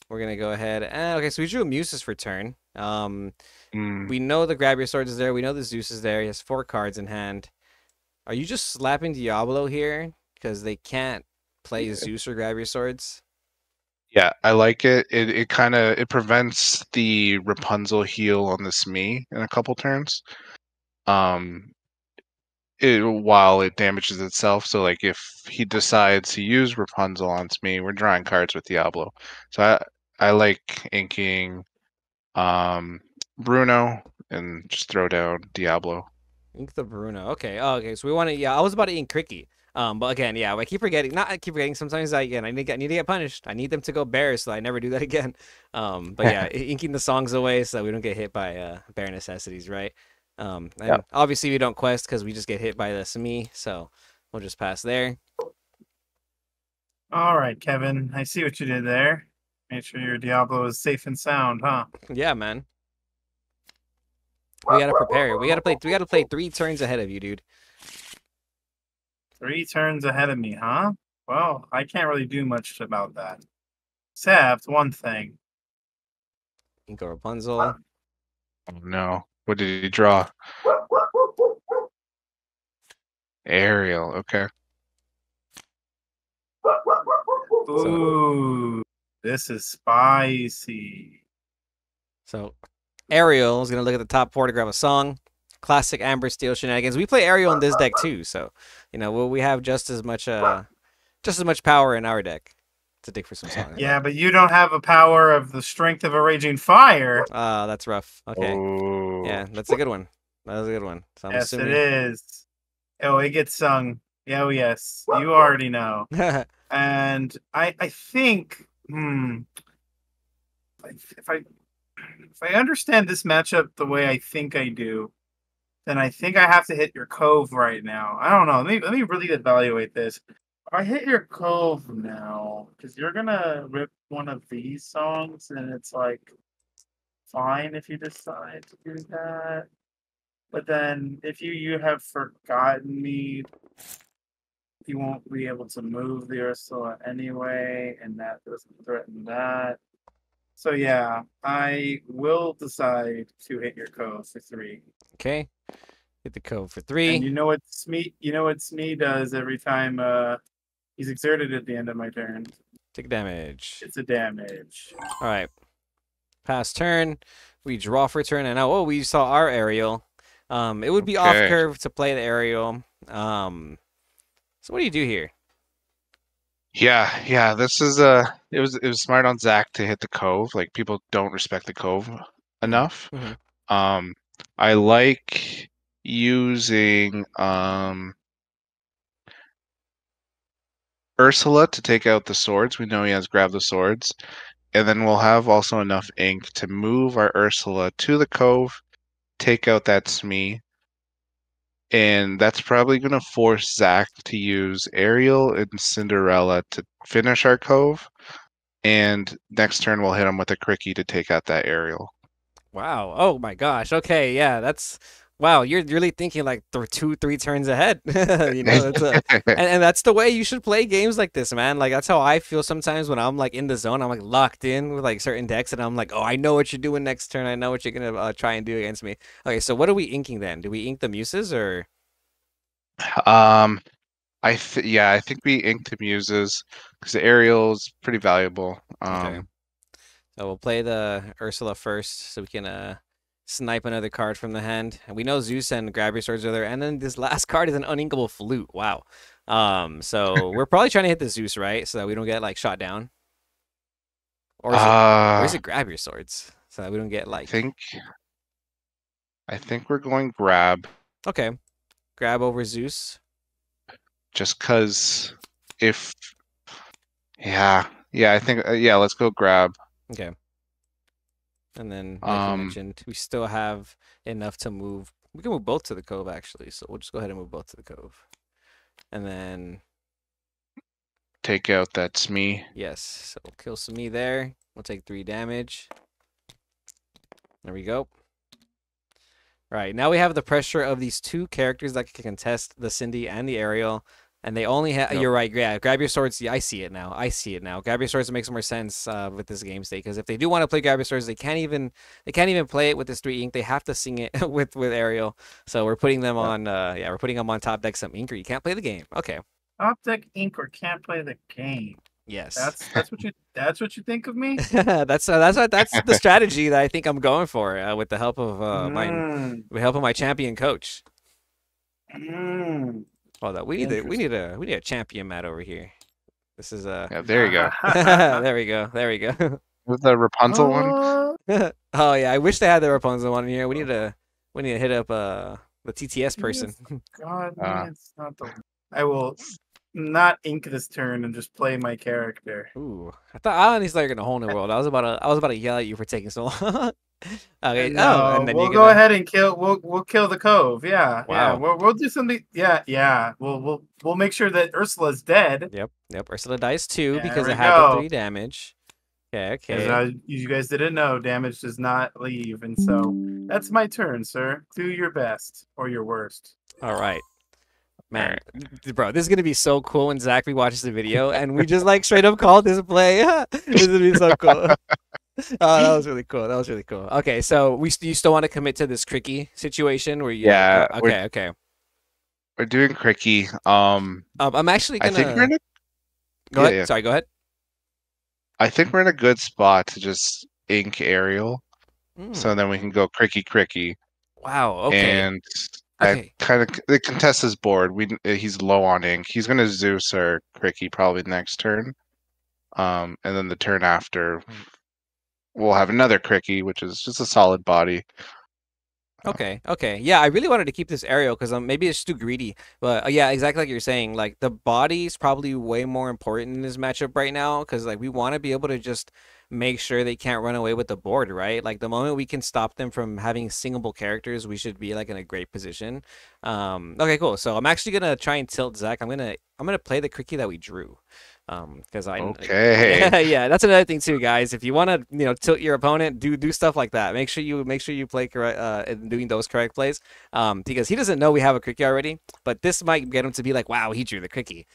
We're gonna go ahead and okay, so we drew Muses for turn. We know the Grab Your Sword is there. We know the Zeus is there. He has 4 cards in hand. Are you just slapping Diablo here because they can't play Zeus or Grab Your Swords? Yeah, I like it. It kind of it prevents the Rapunzel heal on this me in a couple turns. Um, while it damages itself. So like if he decides to use Rapunzel on me, we're drawing cards with Diablo. So I like inking Bruno and just throw down Diablo. Ink the Bruno. Okay. Oh, okay. So we want to. Yeah, I was about to ink Cricky. But again, yeah, I keep forgetting. Not I keep forgetting. Sometimes I need to get punished. I need them to go bears, so I never do that again. But yeah, inking the songs away so that we don't get hit by bear necessities, right? And Yeah. obviously we don't quest because we just get hit by the Sami, so we'll just pass there. All right, Kevin. I see what you did there. Make sure your Diablo is safe and sound, huh? Yeah, man. We gotta prepare. We gotta play. We gotta play 3 turns ahead of you, dude. 3 turns ahead of me, huh? Well, I can't really do much about that. Except one thing. Inko Rapunzel. Oh no. What did he draw? Ariel, okay. Ooh, this is spicy. So Ariel is gonna look at the top 4 to grab a song. Classic Amber Steel shenanigans. We play Ariel in this deck too, so you know we have just as much power in our deck to dig for some songs. Yeah, but you don't have a power of the strength of a raging fire. That's rough. Okay. Oh. Yeah, that's a good one. That was a good one. So I'm Yes, assuming... it is. Oh, it gets sung. Oh, yes. You already know. And I think, if I understand this matchup the way I think I do, then I think I have to hit your cove right now. I don't know. Let me really evaluate this. If I hit your cove now, because you're gonna rip one of these songs, and it's like fine if you decide to do that. But then if you have forgotten me, you won't be able to move the Ursula anyway, and that doesn't threaten that. So yeah, I will decide to hit your cove for 3. Okay. Hit the cove for And 3. you know what Smee does every time he's exerted at the end of my turn. Take damage. It's a damage. All right. Pass turn. We draw for turn, and now we saw our Ariel. It would be off Okay. curve to play the Ariel. So what do you do here? Yeah. This is it was smart on Zach to hit the cove. Like people don't respect the cove enough. Mhm. I like using Ursula to take out the swords. We know he has grab the swords. And then we'll have also enough ink to move our Ursula to the cove, take out that Smee. And that's probably going to force Zach to use Ariel and Cinderella to finish our cove. And next turn we'll hit him with a Cricky to take out that Ariel. Wow. Oh my gosh. Okay. Yeah. That's Wow, you're really thinking like 2, 3 turns ahead. You know, that's and that's the way you should play games like this, man. Like that's how I feel sometimes when I'm like in the zone. I'm like locked in with like certain decks, and I'm like, oh, I know what you're doing next turn. I know what you're gonna try and do against me. Okay, so what are we inking then? Do we ink the muses or? Um, yeah, I think we ink the muses because the aerial's pretty valuable. Okay, so we'll play the Ursula first, so we can snipe another card from the hand. And we know Zeus and Grab Your Swords are there, and then this last card is an uninkable flute. Wow. So we're probably trying to hit the Zeus, right? So that we don't get like shot down. Or is it Grab Your Swords? So that we don't get like. I think we're going grab. Okay, grab over Zeus. Just cause if. Yeah, I think yeah. Let's go grab. Okay. And then, like you mentioned, we still have enough to move. We can move both to the cove actually, so we'll just go ahead and move both to the cove. And then take out that Smee. Yes, so we'll kill Smee there. We'll take 3 damage. There we go. All right, now we have the pressure of these 2 characters that can contest the Cindy and the Ariel. And they only have. Yep. You're right. Yeah, Grab Your Swords. Yeah, I see it now. Grab Your Swords makes more sense with this game state because if they do want to play Grab Your Swords, they can't even play it with this 3 ink. They have to sing it with Ariel. So we're putting them on. We're putting them on top deck some inker. You can't play the game. Okay. Top deck inker can't play the game. Yes. That's what you think of me. that's the strategy that I think I'm going for with the help of my champion coach. Hold up, we need a champion mat over here. This is yeah, there you go. there we go. With the Rapunzel one. Oh yeah, I wish they had the Rapunzel one in here. We need to hit up the TTS person. God, it's not the. I will not ink this turn and just play my character. Ooh, I thought I honestly like in a whole new world. I was about to yell at you for taking so long. Okay. No, and then we'll go ahead and kill. We'll kill the cove. Yeah. Wow. Yeah. We'll do something. Yeah. We'll make sure that Ursula's dead. Yep. Ursula dies too because it had the 3 damage. Okay. As you guys didn't know, damage does not leave, and so that's my turn, sir. Do your best or your worst. All right. Man, bro, this is gonna be so cool when Zach rewatches the video and we just like straight up call this play. This is gonna be so cool. Oh, that was really cool. Okay, so you still want to commit to this Cricky situation where you? Yeah. Okay. We're doing Cricky. I'm actually gonna. I think we're in a... Go ahead. Yeah. Sorry. Go ahead. I think we're in a good spot to just ink Ariel, so then we can go Cricky. Wow. Okay. And I kind of it contests his board. He's low on ink. He's gonna Zeus or Cricky probably next turn, and then the turn after. We'll have another Cricky, which is just a solid body. Okay. Yeah, I really wanted to keep this Ariel because maybe it's too greedy. But yeah, exactly like you're saying. Like the body is probably way more important in this matchup right now because like we want to be able to just make sure they can't run away with the board, right? Like the moment we can stop them from having singable characters, we should be like in a great position. Okay, cool. So I'm actually gonna try and tilt Zach. I'm gonna play the Cricky that we drew. Because yeah, that's another thing too, guys. If you want to, tilt your opponent, do stuff like that. Make sure you play correct in doing those correct plays. Because he doesn't know we have a Cricky already, but this might get him to be like, wow, he drew the Cricky.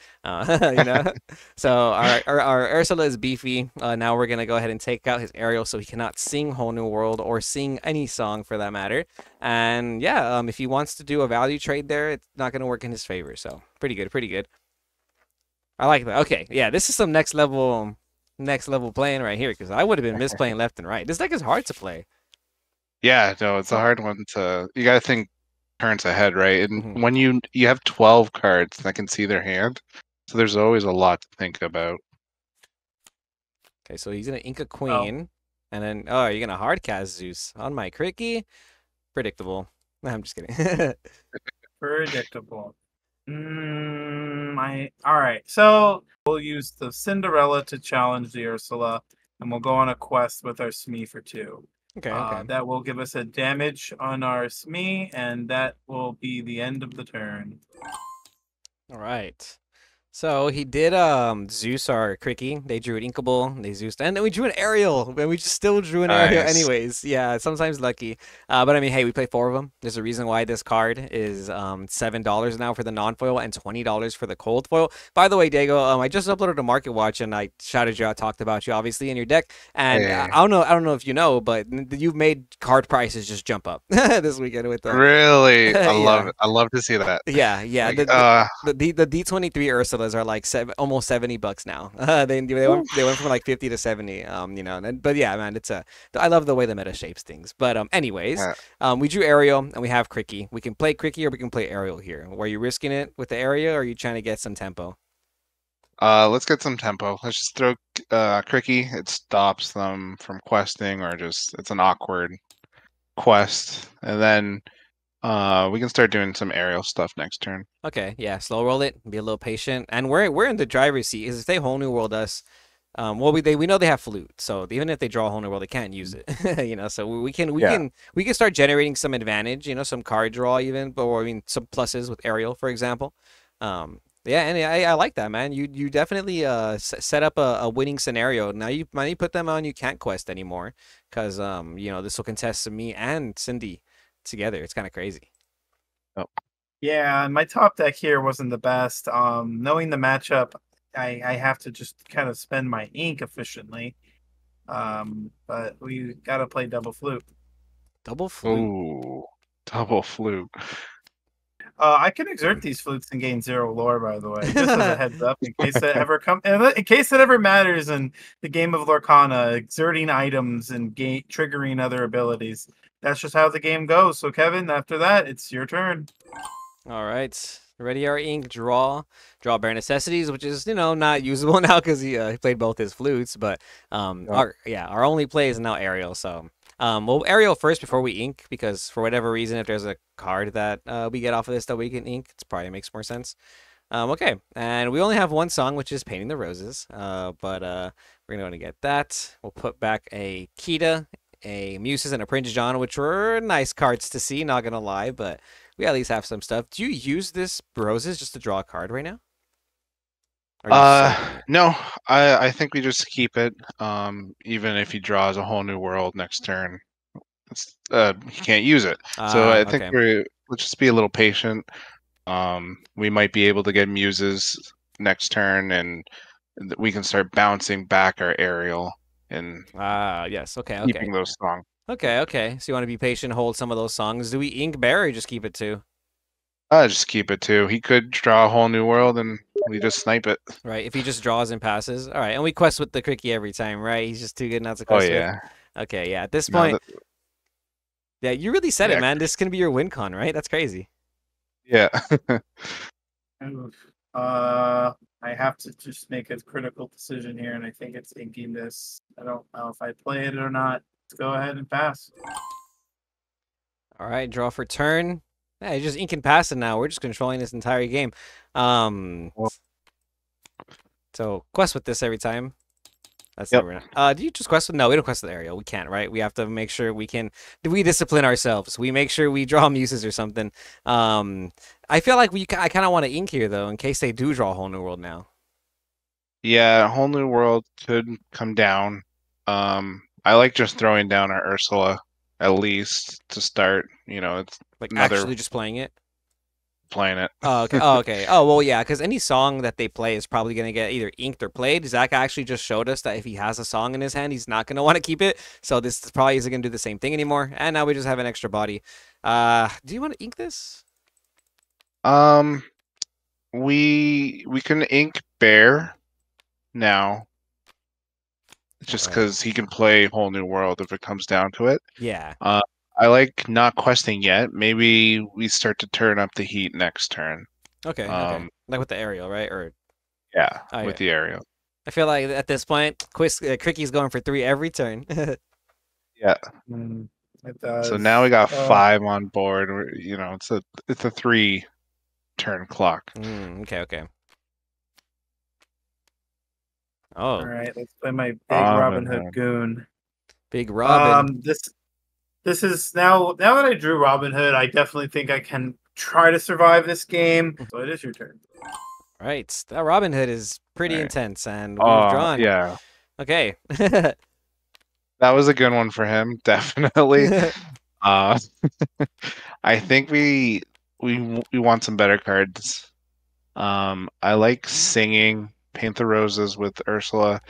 So our Ursula is beefy. Now we're gonna go ahead and take out his Ariel so he cannot sing Whole New World or sing any song for that matter. And yeah, if he wants to do a value trade there, it's not gonna work in his favor. So pretty good. I like that. Okay, yeah, this is some next level playing right here because I would have been misplaying left and right. This deck is hard to play. Yeah, no, it's a hard one to. You got to think turns ahead, right? And when you have 12 cards that can see their hand, so there's always a lot to think about. Okay, so he's gonna ink a queen, and then you're gonna hard cast Zeus on my Cricky. Predictable. I'm just kidding. Predictable. All right. So we'll use the Cinderella to challenge the Ursula, and we'll go on a quest with our Smee for 2. Okay. That will give us a damage on our Smee, and that will be the end of the turn. All right. So he did Zeus or Cricky. They drew an Inkable, they Zeus, and then we drew an Ariel, and we just still drew an Ariel Nice. anyways. Yeah, sometimes lucky. But I mean, hey, we play four of them. There's a reason why this card is $7 now for the non-foil and $20 for the cold foil. By the way, Diego, I just uploaded a Market Watch and I shouted you out, talked about you obviously in your deck, and Hey. I don't know if you know, but you've made card prices just jump up this weekend with the Really, I love yeah. it. I love to see that. Yeah, yeah. Like, The D23 Ursulas are like almost $70 now. They went from like 50 to 70. But yeah, man, I love the way the meta shapes things. But anyways, yeah. we drew Ariel and we have Cricky. We can play Cricky or we can play Ariel here. Were you risking it with the area or are you trying to get some tempo? Let's get some tempo. Let's just throw Cricky. It stops them from questing, or just it's an awkward quest, and then we can start doing some aerial stuff next turn. Okay, yeah, slow roll it, be a little patient, and we're in the driver's seat. Is if they whole new world us, well we know they have flute, so even if they draw a whole new world, they can't use it. So we can Yeah. start generating some advantage. Some card draw even, but or I mean some pluses with Ariel, for example. Yeah, and I like that, man. You definitely set up a winning scenario. Now you put them on, you can't quest anymore, because this will contest me and Cindy together. It's kind of crazy. Oh. Yeah, my top deck here wasn't the best. Knowing the matchup, I have to just kind of spend my ink efficiently. But we gotta play double flute. Double flute. Ooh, double flute. I can exert these flutes and gain 0 lore, by the way, just as a heads up, in case it ever matters in the game of Lorcana, exerting items and triggering other abilities. That's just how the game goes. So, Kevin, after that, it's your turn. All right. Ready our ink, draw bare necessities, which is not usable now because he played both his flutes. But our only play is now Ariel. So we'll Ariel first before we ink, because for whatever reason, if there's a card that we get off of this that we can ink, it probably makes more sense. Okay, and we only have one song, which is Painting the Roses. But we're gonna get that. We'll put back a Kita, a Muses, and a Prince John, which were nice cards to see, not gonna lie, but we at least have some stuff. Do you use this Roses just to draw a card right now? No, I think we just keep it. Even if he draws a whole new world next turn, he can't use it. So I think let's just be a little patient. We might be able to get Muses next turn, and we can start bouncing back our Ariel and yes, okay, keeping those songs. Okay. So you want to be patient, hold some of those songs. Do we ink Bear or just keep it too? Just keep it too. He could draw a whole new world and we just snipe it. Right, if he just draws and passes. All right, and we quest with the Cricky every time, right? He's just too good not to Oh quest yeah. with. Okay, yeah. At this point, yeah, you really said it, man. This can be your win con, right? That's crazy. Yeah. I have to just make a critical decision here, and I think it's inking this. I don't know if I play it or not. Let's go ahead and pass. All right, draw for turn. Yeah, you're just inking passing now. We're just controlling this entire game. So quest with this every time. That's never. Do you just quest with? No, we don't quest with Ariel. We can't, right? We have to make sure we can. We discipline ourselves. We make sure we draw Muses or something. I feel like I kind of want to ink here though, in case they do draw a whole new world now. Yeah, whole new world could come down. I like just throwing down our Ursula at least to start. It's like actually just playing it. Playing it. Oh, okay. Oh, okay. Oh, well, yeah, because any song that they play is probably going to get either inked or played. Zach actually just showed us that if he has a song in his hand, he's not going to want to keep it. So this probably isn't going to do the same thing anymore. And now we just have an extra body. Do you want to ink this? We can ink Bear now. Just because he can play Whole New World if it comes down to it. Yeah. I like not questing yet. Maybe we start to turn up the heat next turn. Okay. Like with the Ariel, right? Or with the Ariel. I feel like at this point, Cricky's going for 3 every turn. Yeah. It does. So now we got 5 on board. It's a 3-turn clock. Okay. Oh. All right, let's play my big Robin Hood goon. Big Robin. This is now that I drew Robin Hood, I definitely think I can try to survive this game. So it is your turn. Right. That Robin Hood is pretty Right. intense, and we've drawn. Yeah. Okay. That was a good one for him, definitely. Uh, I think we want some better cards. I like singing Paint the Roses with Ursula,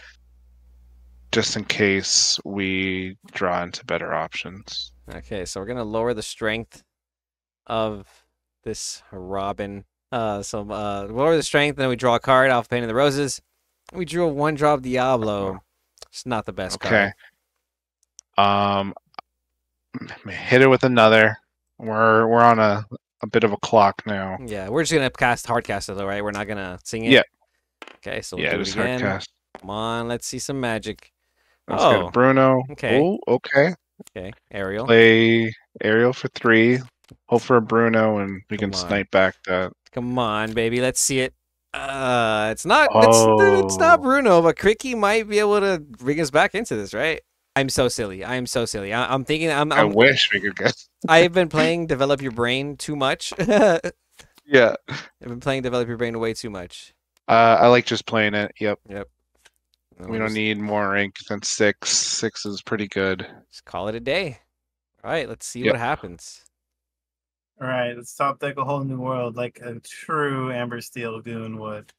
just in case we draw into better options. Okay, so we're gonna lower the strength of this Robin. Lower the strength, then we draw a card off Painting the Roses. We drew a 1-drop Diablo. It's not the best Okay. card. Hit it with another. We're on a bit of a clock now. Yeah, we're just gonna hard cast it though, right? We're not gonna sing it. Yeah. Okay, so we'll Yeah, do it just hard again. cast. Come on, let's see some magic. Let's go to Bruno. Okay. Oh, okay. Okay, Ariel. Play Ariel for 3. Hope for a Bruno, and we Come can on. snipe back that. Come on, baby. Let's see it. It's not. Oh. It's not Bruno, but Cricky might be able to bring us back into this, right? I'm so silly. I'm so silly. I'm thinking. I wish we could get. I've been playing Develop Your Brain too much. Yeah. I've been playing Develop Your Brain way too much. I like just playing it. Yep. We don't Just- need more ink than 6. 6 is pretty good. Just call it a day. All right, let's see Yep. what happens. All right, let's top deck a whole new world like a true Amber Steel goon would.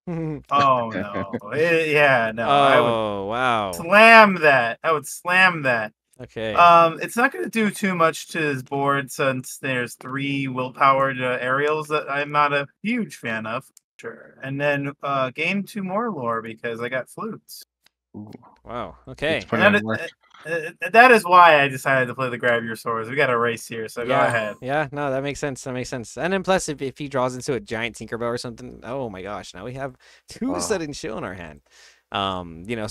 Oh no! Yeah, no. I would Oh wow. slam that. I would slam that. Okay. It's not going to do too much to his board since there's 3 willpowered aerials that I'm not a huge fan of. Sure, and then gain 2 more lore because I got flutes. Wow. Okay. Let's put And in work. that is why I decided to play the grab your swords. We got a race here, so go ahead. Yeah, no, that makes sense. That makes sense. And then plus, if he draws into a giant Tinkerbell or something, oh my gosh, now we have 2 Wow. sudden chill in our hand.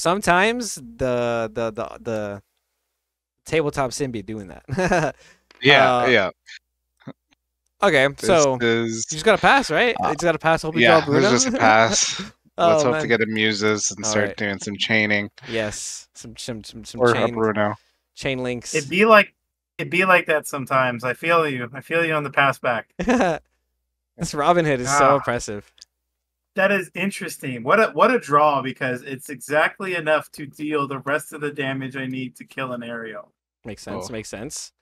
Sometimes the tabletop sim be doing that. Yeah, uh, yeah. Okay, so This you just gotta pass, right? You just gotta pass. Hope you yeah, draw Bruno. this is just a pass. Let's Oh, hope man. to get a Muses and All start right. doing some chaining Yes, some or a chain Bruno. links. It'd be like that sometimes. I feel you. I feel you on the pass back. This Robin Hood is so Ah. oppressive. That is interesting. What a draw, because it's exactly enough to deal the rest of the damage I need to kill an aerial. Makes sense. Oh. Makes sense.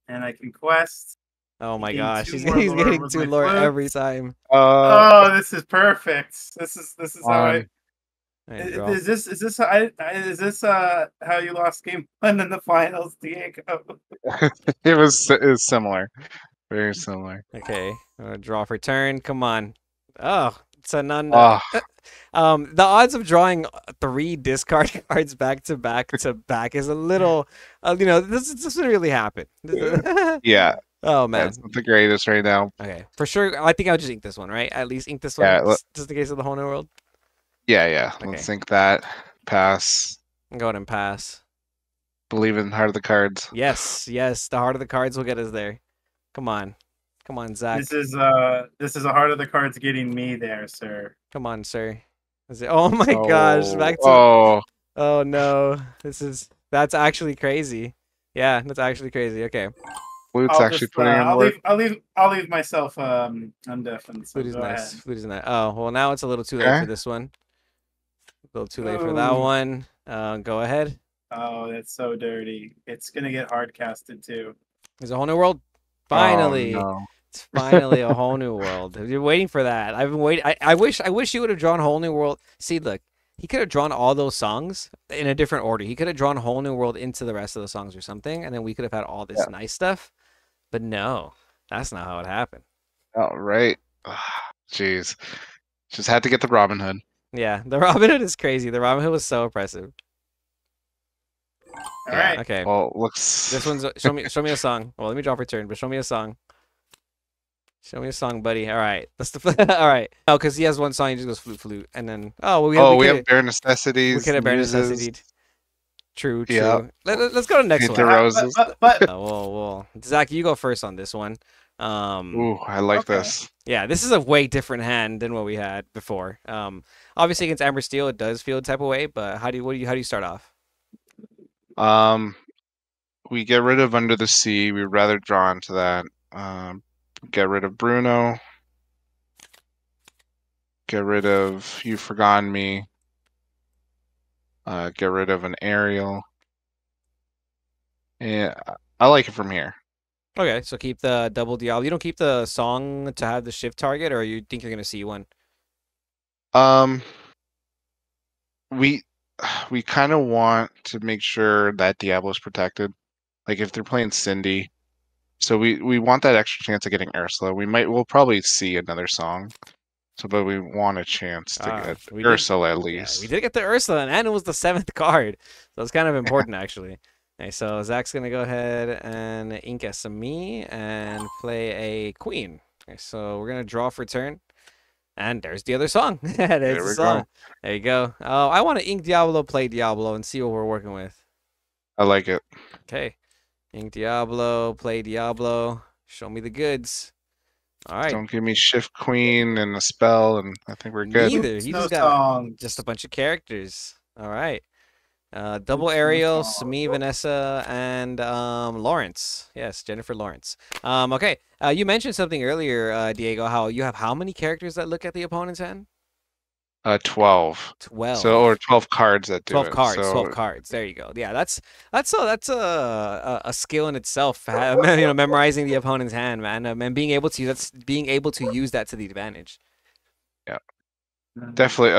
And I can quest. Oh my Gain gosh, 2 he's more lore getting with 2 my lore flute. every time. Oh, this is perfect. This is how I. on. Alright, draw. Is this how you lost game 1 in the finals, Diego? It was similar, very similar. Okay, draw for turn. Come on. Oh, it's a none. Oh, The odds of drawing 3 discard cards back to back to back is a little. This doesn't really happen. yeah, Oh man. that's not the greatest right now. Okay, for sure. I think I'll just ink this one, right? At least ink this one, Yeah, just in case of the whole new world. Yeah. Okay. Let's think that. Pass. Go ahead and pass. Believe in heart of the cards. Yes, the heart of the cards will get us there. Come on, Zach. This is a heart of the cards getting me there, sir. Come on, sir. Oh my gosh, back to. Oh, Oh no, that's actually crazy. Yeah, that's actually crazy. Okay, Flute's actually putting in work. I'll leave myself undeafened. So flute is go nice. ahead. Flute is nice. Oh well, now it's a little too late Okay. for this one. A little too late for that Oh. one. Go ahead. Oh, that's so dirty. It's gonna get hard casted too. There's a whole new world. Finally, Oh, no. it's finally a whole new world. You're waiting for that. I've been waiting. I wish you would have drawn whole new world. See, look, he could have drawn all those songs in a different order. He could have drawn whole new world into the rest of the songs or something, and then we could have had all this nice stuff. But no, that's not how it happened. All right. Jeez. Just had to get the Robin Hood. Yeah, the Robin Hood is crazy. The Robin Hood was so oppressive. All right. Okay. Well, looks. This one's show me a song. Well, let me draw for turn, but show me a song. Show me a song, buddy. All right, that's the all right. Oh, because he has one song, he just goes flute, flute, and then we have bare necessities. we could have bare Muses, necessity. True. Yeah. Let's go to the next Paint one. the roses. But Well, Zach, you go first on this one. Ooh, I like Okay. this. Yeah, this is a way different hand than what we had before. Obviously against Amber Steel, it does feel a type of way, but how do you start off? We get rid of Under the Sea. We'd rather draw into that. Get rid of Bruno. get rid of You Forgotten Me. Get rid of an aerial. Yeah, I like it from here. Okay, so keep the double Diablo. You don't keep the song to have the shift target, or you think you're gonna see one? Um, we we kind of want to make sure that Diablo's protected. Like if they're playing Cindy, so we want that extra chance of getting Ursula. We'll probably see another song. So, but we want a chance to get We Ursula at did, yeah, least. we did get the Ursula, and it was the 7th card, so it's kind of important actually. Okay, so Zach's gonna go ahead and ink SME and play a queen. Okay, so we're gonna draw for turn, and there's the other song. There's There the we song. go. There you go. Oh, I want to ink Diablo, play Diablo, and see what we're working with. I like it. Okay, ink Diablo, play Diablo. Show me the goods. All right. Don't give me Shift Queen and a spell, and I think we're good. Neither. Oops, He no just got songs. just a bunch of characters. All right. Double Oops, no Ariel, song. Smee, Vanessa, and Lawrence. Yes, Jennifer Lawrence. Okay. You mentioned something earlier, Diego, how you have how many characters that look at the opponent's hand? 12. 12. So, or 12 cards that do 12 it. cards. So 12 cards. There you go. Yeah, that's a skill in itself. Memorizing the opponent's hand, man, and being able to use that to the advantage. definitely,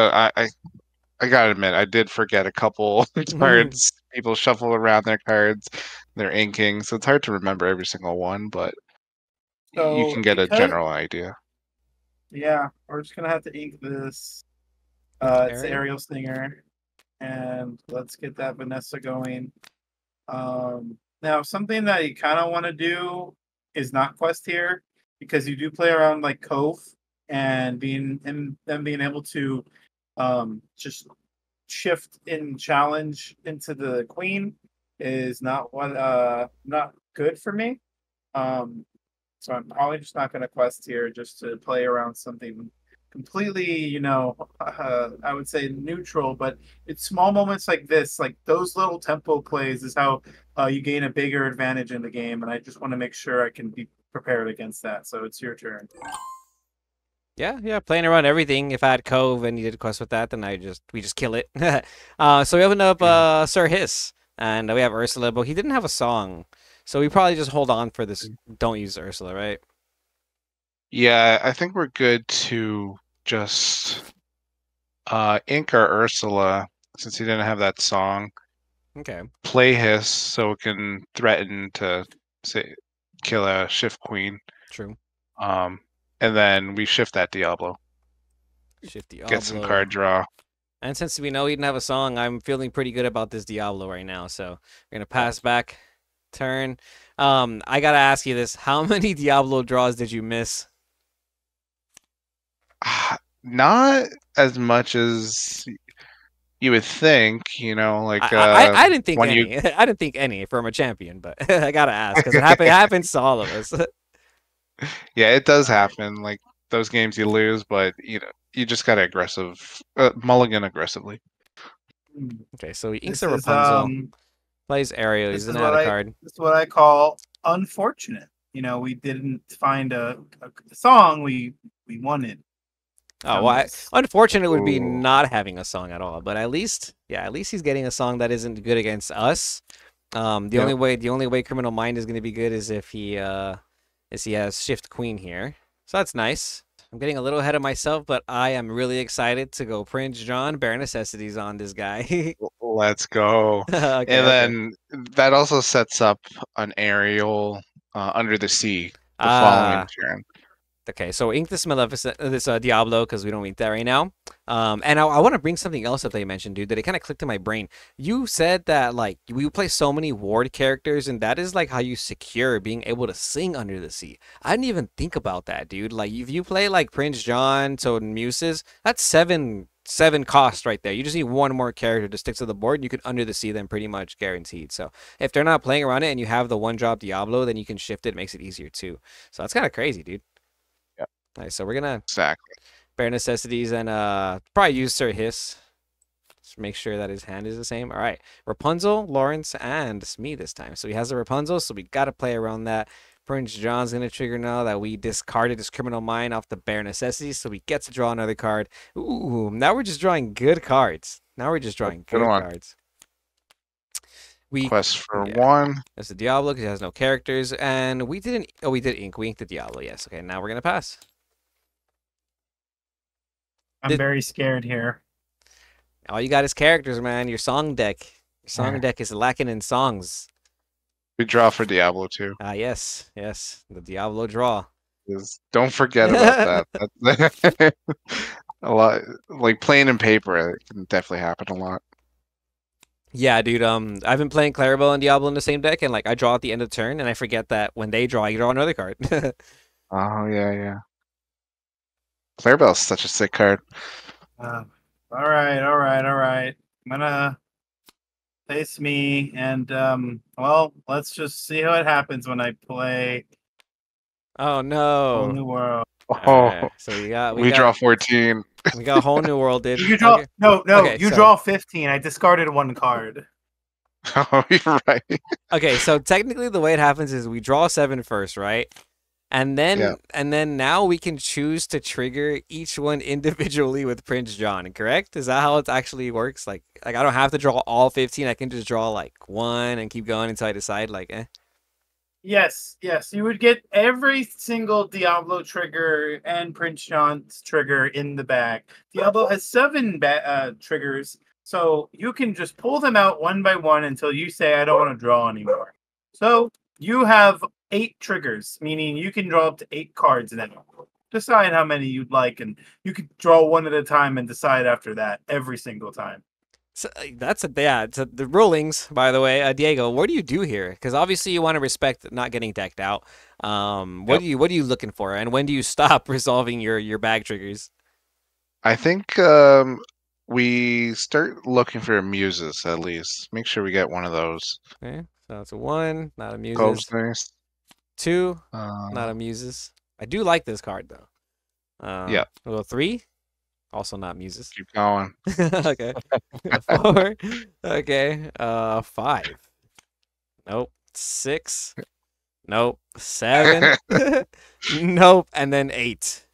I gotta admit, I did forget a couple cards. People shuffle around their cards, they're inking, so it's hard to remember every single one, but you So can get a because general idea. yeah, we're just gonna have to ink this. It's the Ariel? Ariel Singer, and let's get that Vanessa going. Now something that you kind of want to do is not quest here because you do play around like Cove and them being able to just shift in challenge into the queen is not good for me. So I'm probably just not going to quest here just to play around something completely, I would say neutral, but it's small moments like this, like those little tempo plays is how you gain a bigger advantage in the game. And I just want to make sure I can be prepared against that. So it's your turn. Yeah, playing around everything. If I had Cove and you did a quest with that, then we just kill it. So we opened up Sir Hiss, and we have Ursula, but he didn't have a song, so we probably just hold on for this. Don't use Ursula, right? Yeah, I think we're good to just ink our Ursula since he didn't have that song. Okay. Play Hiss so it can threaten to say kill a Shift Queen. True. And then we shift that Diablo. Shift Diablo. Get some card draw. And since we know he didn't have a song, I'm feeling pretty good about this Diablo right now. So we're gonna pass back turn. I gotta ask you this: how many Diablo draws did you miss? Not as much as you would think, like I didn't think when any. I didn't think any from a champion, but I gotta ask because it happens to all of us. Yeah, it does happen. Like those games you lose, but you just gotta mulligan aggressively. Okay, so he inks This a is, Rapunzel, plays Ariel. This He's is an what add a card. this is what I call unfortunate. We didn't find a song we wanted. Oh, from well, this. unfortunate would be Ooh. not having a song at all. But at least he's getting a song that isn't good against us. The Yep. only way Criminal Mind is going to be good is if he has Shift Queen here. So that's nice. I'm getting a little ahead of myself, but I am really excited to go Prince John Bare Necessities on this guy. Let's go. Okay, And then that also sets up an aerial under the sea the following turn. Okay, so ink this Maleficent, this Diablo, because we don't need that right now. And I want to bring something else up that you mentioned, dude, that it kind of clicked in my brain. You said that, like, we play so many ward characters, and that is, like, how you secure being able to sing under the sea. I didn't even think about that, dude. Like, if you play, like, Prince John, so Muses, that's seven cost right there. You just need one more character to stick to the board, and you can under the sea them pretty much guaranteed. So if they're not playing around it and you have the one drop Diablo, then you can shift it. It makes it easier, too. So that's kind of crazy, dude. Nice. So we're gonna Exactly. Bare Necessities and probably use Sir Hiss. Just make sure that his hand is the same. All right. Rapunzel, Lawrence, and Smee this time. So he has a Rapunzel, so we gotta play around that. Prince John's gonna trigger now that we discarded his Criminal Mind off the Bare Necessities, so we get to draw another card. Ooh, now we're just drawing good cards. Now we're just drawing Good good one. cards. We Quest for yeah. 1. That's the Diablo because it has no characters, and we didn't. Oh, we did ink. We inked the Diablo. Yes. Okay. Now we're gonna pass. I'm very scared here. All you got is characters, man. Your song deck. Your song deck is lacking in songs. We draw for Diablo too. Yes. The Diablo draw. Don't forget about that. That's a lot. Like playing in paper, it can definitely happen a lot. Yeah, dude. I've been playing Clarabelle and Diablo in the same deck, and like I draw at the end of the turn, and I forget that when they draw, you draw another card. Oh yeah. Clarabelle's such a sick card. All right. I'm gonna face me, and well, let's just see how it happens when I play Oh Whole no. New World. Oh, Alright, so we draw 14. We got a whole new world, dude. You draw Okay. no. Okay, you so- draw 15. I discarded one card. Oh, you're right. Okay, so technically the way it happens is we draw 7 first, right? And then Yeah. now we can choose to trigger each one individually with Prince John, correct? Is that how it actually works? Like I don't have to draw all 15. I can just draw like 1 and keep going until I decide like Yes. You would get every single Diablo trigger and Prince John's trigger in the bag. Diablo has 7 triggers, so you can just pull them out one by one until you say, I don't want to draw anymore. So you have 8 triggers, meaning you can draw up to 8 cards now. Decide how many you'd like, and you could draw one at a time and decide after that every single time. So that's so the rulings, by the way. Diego, what do you do here? Because obviously you want to respect not getting decked out. What are you looking for, and when do you stop resolving your bag triggers? I think we start looking for muses at least. Make sure we get one of those. Okay, so it's a 1, not a muses. 12's nice. 2, not a muses. I do like this card though. Yeah. Well, 3, also not muses. Keep going. Okay. 4. Okay. 5. Nope. 6. Nope. 7. Nope. And then 8.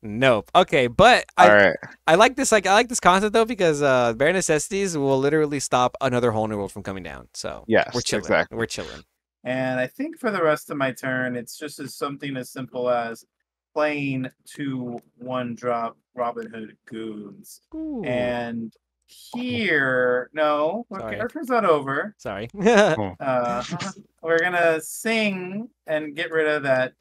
Nope. Okay, but All right. I like this. Like I like this concept though because Bare Necessities will literally stop another whole new world from coming down. So Yes, we're chilling. exactly. We're chilling. And I think for the rest of my turn, it's just something as simple as playing 2 1-drop Robin Hood goons. Ooh. And here, no, Sorry. our turn's not over. Sorry. We're gonna sing and get rid of that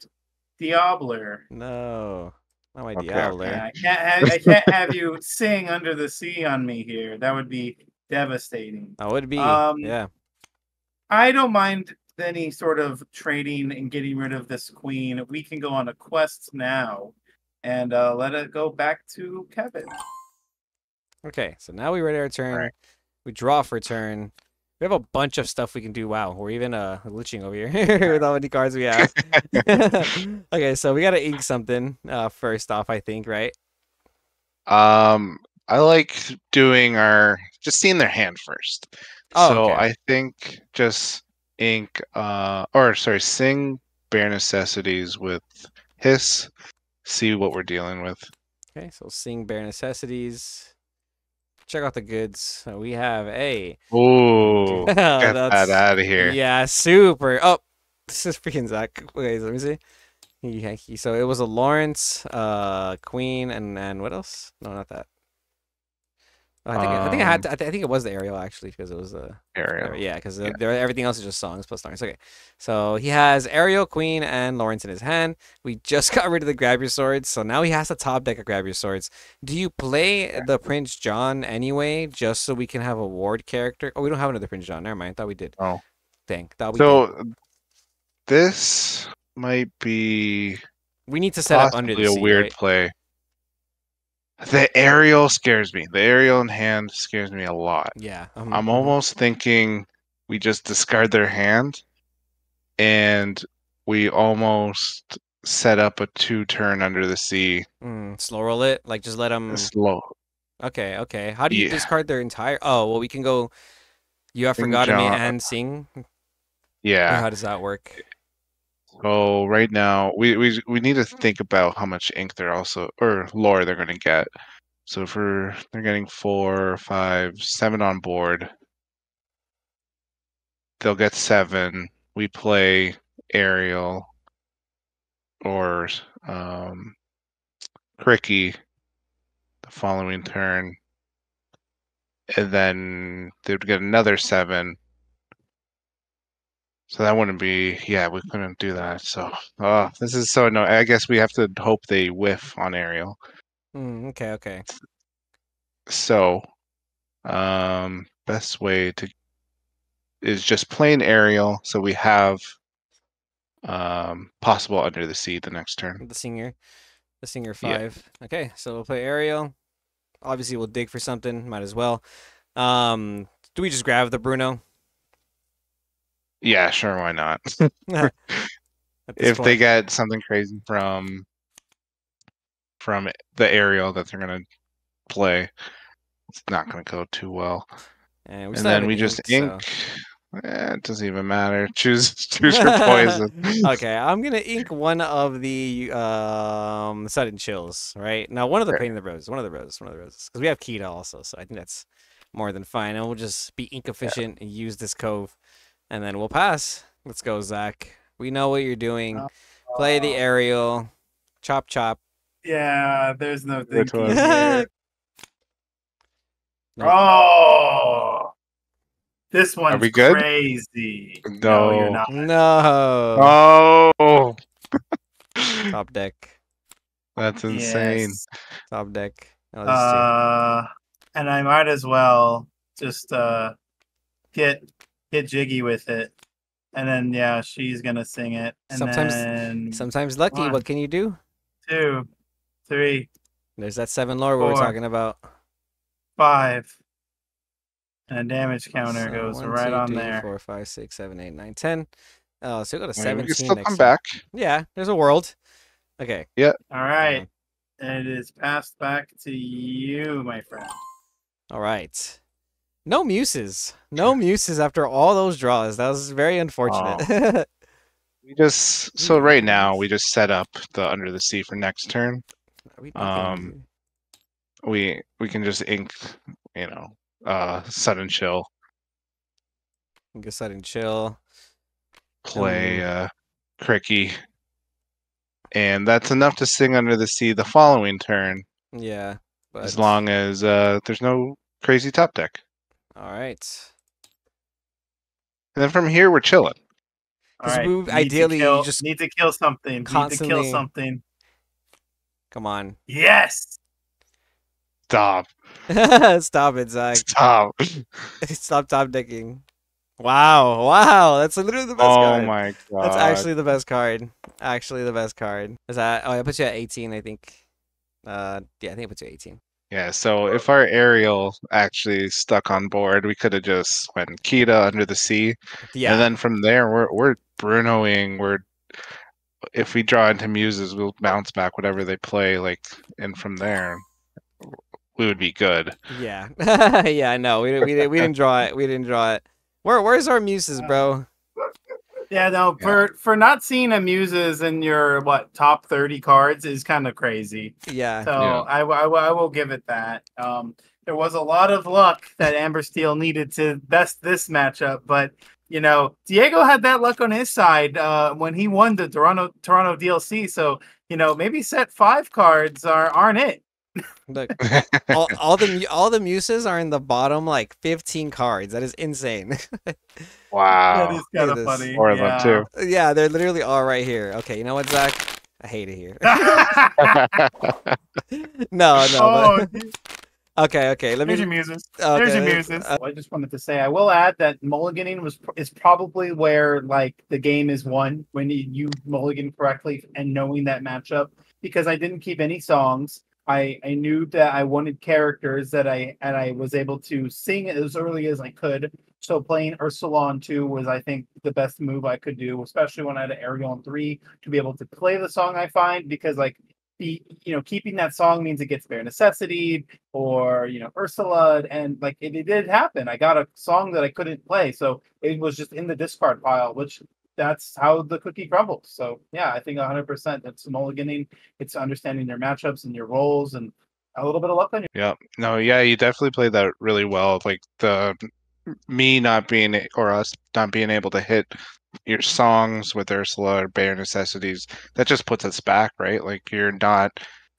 Diabler. No. Not my Okay. Diablo. Yeah, I can't have you sing Under the Sea on me here. That would be devastating. That would be. Um, Yeah. I don't mind any sort of trading and getting rid of this queen. We can go on a quest now and let it go back to Kevin. Okay, so now we ready our turn. Alright. We draw for turn. We have a bunch of stuff we can do. Wow, we're even glitching over here with how many cards we have. Okay, so we gotta ink something first off, I think, right? I like doing just seeing their hand first. Oh, So okay. I think just sing Bare Necessities with Hiss, see what we're dealing with. Okay, so sing Bare Necessities. Check out the goods. We have a. Ooh, get That's- that out of here. Yeah, super. Oh, this is freaking Zach. Wait, let me see. So it was a Lawrence, Queen, and what else? No, not that. I think it was the Ariel actually because it was the Ariel. yeah because Yeah. everything else is just songs plus Lawrence. Okay, so he has Ariel, Queen, and Lawrence in his hand. We just got rid of the Grab Your Swords, so now he has to top deck a Grab Your Swords. Do you play the Prince John anyway, just so we can have a ward character? Oh, we don't have another Prince John. Never mind. Thought we did. Oh. Dang. Thought we did. So this might be We need to set up under possibly the a sea, weird right? play. The Ariel scares me. The Ariel in hand scares me a lot. Yeah. I'm almost thinking we just discard their hand and we almost set up a 2-turn under the sea. Slow roll it. Like just let them. Slow. Okay. Okay. How do you Yeah. discard their entire? Oh, well, we can go. You have Sing forgotten me John. and sing. Or Yeah. how does that work? So right now we need to think about how much ink they're also or lore they're gonna get. So for they're getting 4, 5, 7 on board, they'll get 7. We play Ariel or Cricky the following turn, and then they'd get another 7. So that wouldn't be, yeah, we couldn't do that. So, this is so annoying. I guess we have to hope they whiff on Ariel. Okay, okay. So, best way to is just plain Ariel. So we have possible Under the Sea the next turn. The singer Yeah. 5. Okay, so we'll play Ariel. Obviously, we'll dig for something. Might as well. Do we just grab the Bruno? Yeah, sure, why not? At this If they point. get something crazy from the Ariel that they're gonna play, it's not gonna go too well. And we And still have then an we just ink, ink. so. It doesn't even matter. Choose your poison. Okay, I'm gonna ink one of the sudden chills. Right now, one of the Sure. pain in the roses, because we have Kita also, so I think that's more than fine. And we'll just be ink efficient and use this cove, and then we'll pass. Let's go, Zach. We know what you're doing. Play the aerial, chop chop. Yeah, there's no Which thinking one? here. No. Oh, this one's we good? crazy. No, you're No. not. No. Oh, Top deck. that's insane. Yes. Top deck. Oh, this is too- And I might as well just get jiggy with it, and then yeah, she's gonna sing it, and then Sometimes lucky. one, What can you do? 2, 3, There's that 7 lore we were 4. talking about. 5, and a damage counter So goes 1, right 2, on 3, there. 4, 5, 6, 7, 8, 9, 10. Oh, so we go to I mean, 17 we can still next come turn. back. Yeah, there's a world. Okay. All right, and it is passed back to you, my friend. All right. No muses. No muses after all those draws. That was very unfortunate. We just so right now we just set up the Under the Sea for next turn. Are we thinking? We can just ink, Sudden Chill, Go sudden chill. play Cricky, and that's enough to sing Under the Sea the following turn, Yeah. But... as long as there's no crazy top deck. All right. And then from here we're chilling. All right, ideally, you just need to kill something. constantly- Need to kill something. come on. Yes. Stop. Stop it, Zach. Stop. Stop top decking. Wow. Wow. That's literally the best Oh card. my god. That's actually the best card. Actually the best card. Is that I put you at 18, I think. Yeah, I think I put you at 18. Yeah, so if our Ariel actually stuck on board, we could have just went Kita Under the Sea. Yeah. And then from there we're Brunoing, if we draw into muses, we'll bounce back whatever they play, and from there we would be good. Yeah. Yeah, no, we didn't draw it. We didn't draw it. Where's our muses, bro? Yeah, no, for not seeing a muses in your top 30 cards is kind of crazy. Yeah. So Yeah. I will give it that. There was a lot of luck that Amber Steel needed to best this matchup, but Diego had that luck on his side when he won the Toronto DLC. So maybe set 5 cards aren't it. Look, all the muses are in the bottom 15 cards. That is insane. Wow. That is kind Look of at this. funny. Four of them too. Yeah, they're literally all right here. Okay, you know what, Zach? I hate it here. No. Oh, Okay. Let me. there's your muses. Okay, There's your muses. I just wanted to say, I will add that mulliganing is probably where the game is won when you mulligan correctly and knowing that matchup. Because I didn't keep any songs. I knew that I wanted characters that I was able to sing as early as I could. So playing Ursula on 2 was, I think, the best move I could do, especially when I had an Ariel on 3 to be able to play the song I find, because keeping that song means it gets Bare Necessity or Ursula, and it did happen. I got a song that I couldn't play, so it was just in the discard pile, which that's how the cookie crumbles. So yeah, I think 100%. It's mulliganing. It's understanding your matchups and your roles, and a little bit of luck on your. Yeah. No, yeah, you definitely played that really well. Like the me not being or us not being able to hit your songs with Ursula or Bare Necessities, that just puts us back, right? Like you're not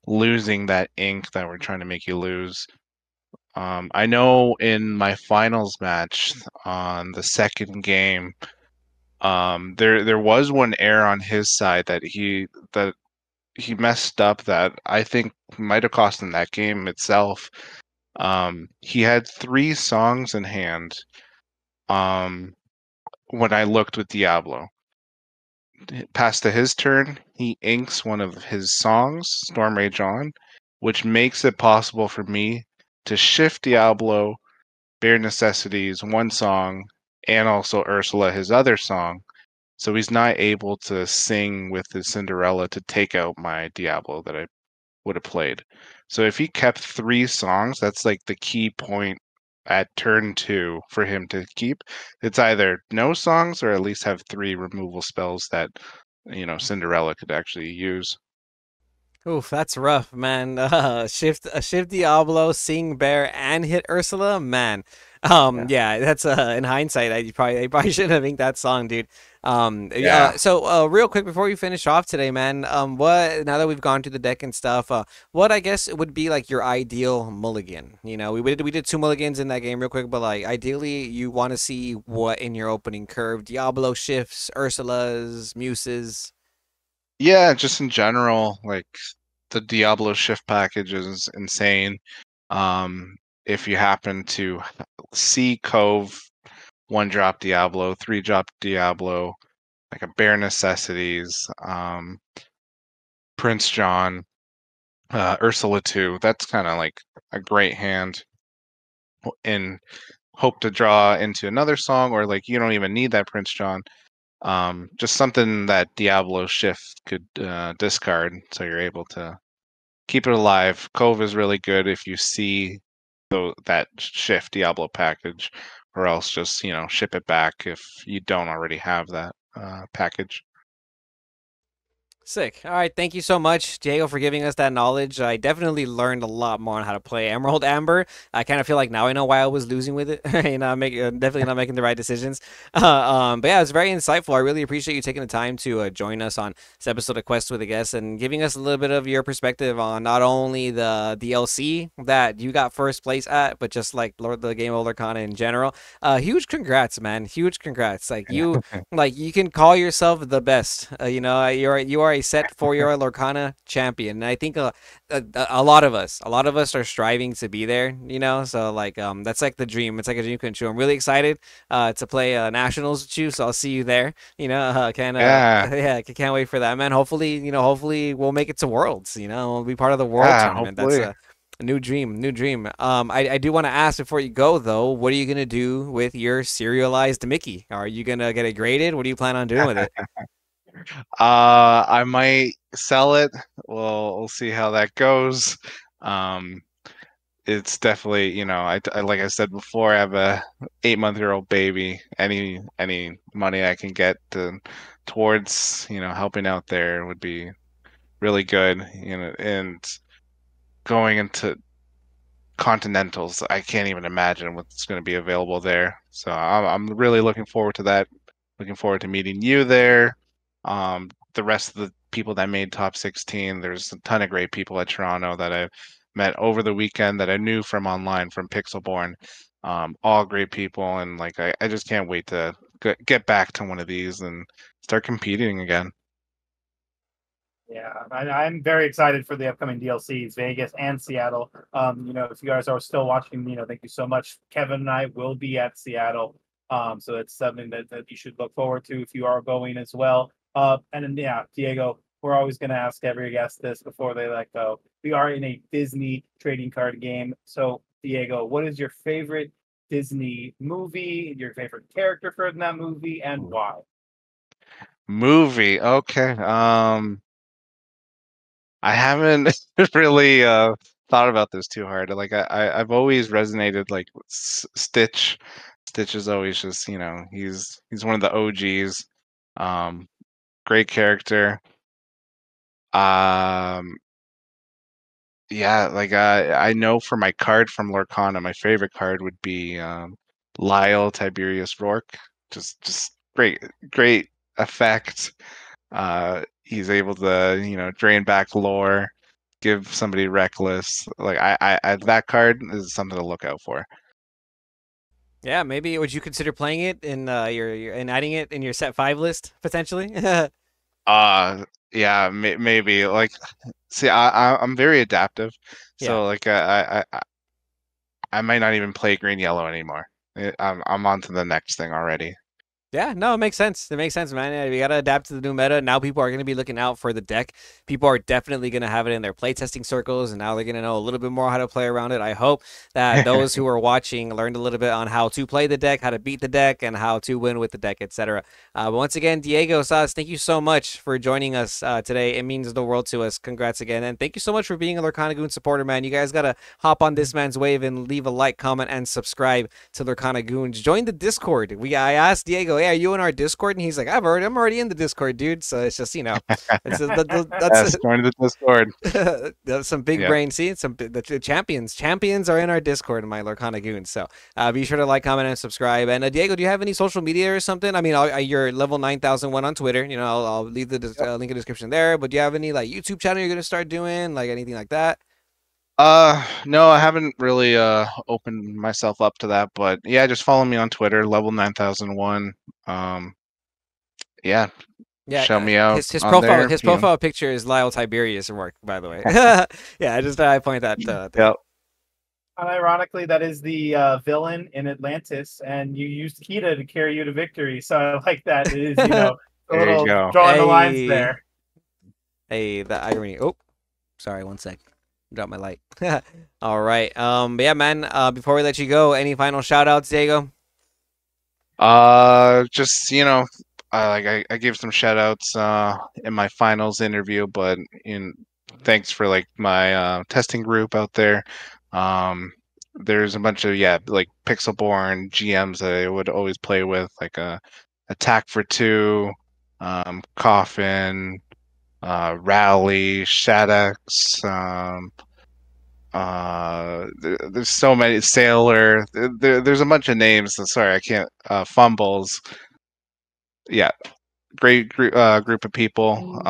losing that ink that we're trying to make you lose. I know in my finals match on the second game, there was one error on his side that he messed up that I think might have cost him that game itself. He had 3 songs in hand. When I looked with Diablo, past to his turn, he inks one of his songs, Storm Rage On, which makes it possible for me to shift Diablo, Bare Necessities, one song, and also Ursula, his other song. So he's not able to sing with his Cinderella to take out my Diablo that I would have played. So if he kept 3 songs, that's like the key point at turn 2 for him to keep. It's either no songs or at least have 3 removal spells that Cinderella could actually use. Oof, that's rough, man. Shift Diablo, sing Bear, and hit Ursula, man. Yeah, that's in hindsight, I probably shouldn't have inked that song, dude. Yeah. So real quick before we finish off today, man. What now that we've gone to the deck and stuff, what I guess would be like your ideal mulligan? You know, we did 2 mulligans in that game, real quick, but like ideally, you want to see what in your opening curve? Diablo shifts, Ursulas, Muses. Yeah, just in general, like the Diablo shift package is insane. If you happen to see Cove, 1-drop Diablo, 3-drop Diablo, like a Bare Necessities, Prince John, Ursula 2, that's kind of like a great hand. And hope to draw into another song, or like you don't even need that Prince John. Just something that Diablo Shift could discard, so you're able to keep it alive. Cove is really good if you see that Shift Diablo package, or else just ship it back if you don't already have that package. Sick. All right. Thank you so much, Diego, for giving us that knowledge. I definitely learned a lot more on how to play Emerald Amber. I kind of feel like now I know why I was losing with it. Definitely not making the right decisions. But yeah, it's very insightful. I really appreciate you taking the time to join us on this episode of Quest with a Guest and giving us a little bit of your perspective on not only the DLC that you got first place at, but just like the game of Lorcana in general. Huge congrats, man. Huge congrats. Like you can call yourself the best. You are a set 4-year Lorcana champion. And I think a lot of us are striving to be there. So like that's like the dream. It's like a dream come true. I'm really excited to play nationals with you. So I'll see you there. Yeah. Yeah, can't wait for that, man. Hopefully we'll make it to Worlds. We'll be part of the World Yeah, tournament. That's hopefully. a new dream, new dream. I do want to ask before you go though, what are you gonna do with your serialized Mickey? Are you gonna get it graded? What do you plan on doing with it? I might sell it. We'll see how that goes. Um, it's definitely, like I said before, I have a 8-month-old baby. Any money I can get towards, helping out there would be really good. And going into Continentals, I can't even imagine what's going to be available there. So I'm really looking forward to that. Looking forward to meeting you there. The rest of the people that made top 16, there's a ton of great people at Toronto that I've met over the weekend that I knew from online from Pixelborn. All great people, and like I just can't wait to get back to one of these and start competing again. Yeah, I'm very excited for the upcoming DLCs, Vegas and Seattle. If you guys are still watching, thank you so much. Kevin and I will be at Seattle. So it's something that you should look forward to if you are going as well. And then, yeah, Diego, we're always going to ask every guest this before they let go. We are in a Disney trading card game. So, Diego, what is your favorite Disney movie, your favorite character from that movie, and why? Movie, okay. I haven't really thought about this too hard. Like I've always resonated like with Stitch. Stitch is always just he's one of the OGs. Great character. Um, yeah, like I know for my card from Lorcana, my favorite card would be Lyle Tiberius Rourke. Just great effect. He's able to, drain back lore, give somebody reckless. Like that card is something to look out for. Yeah, maybe would you consider playing it in your and adding it in your set 5 list potentially? Yeah, maybe. Like, see, I'm very adaptive, Yeah. so like I might not even play green yellow anymore. I'm on to the next thing already. Yeah, no, it makes sense. It makes sense, man. Yeah, we gotta adapt to the new meta. Now people are gonna be looking out for the deck. People are definitely gonna have it in their playtesting circles, and now they're gonna know a little bit more how to play around it. I hope that those who are watching learned a little bit on how to play the deck, how to beat the deck, and how to win with the deck, etc. But once again, Diego Sass, thank you so much for joining us today. It means the world to us. Congrats again, and thank you so much for being a Lorcana Goon supporter, man. You guys gotta hop on this man's wave and leave a like, comment, and subscribe to Lorcana Goons. Join the Discord. I asked Diego, hey, are you in our Discord? And he's like, I'm already in the Discord, dude. So it's just, it's Yes, join the Discord. that's some big brain. See, the champions are in our Discord in my Lorcana Goons. So be sure to like, comment, and subscribe. And Diego, do you have any social media or something? I mean, you're level 9001 on Twitter. I'll leave the link in the description there. But do you have any like YouTube channel you're gonna start doing, like anything like that? No, I haven't really opened myself up to that, but yeah, just follow me on Twitter, level 9001. Yeah, Yeah, show me out his on profile there. his profile picture is Lyle Tiberius Rourke, by the way. Yeah, I just I point that. Yep. Unironically, that is the villain in Atlantis, and you used Kita to carry you to victory. So I like that. It is, a There you little go. drawing the lines there. Hey, the irony. Oh, sorry, one sec. Drop my light. All right. But yeah, man. Before we let you go, any final shout outs, Diego? Just I gave some shout outs in my finals interview, but thanks for like my testing group out there. There's a bunch of like Pixelborn GMs that I would always play with, like Attack for Two, Coffin, Rally, Shadox. There's so many. Sailor. There's a bunch of names. Sorry, I can't. Fumbles. Yeah, great group of people.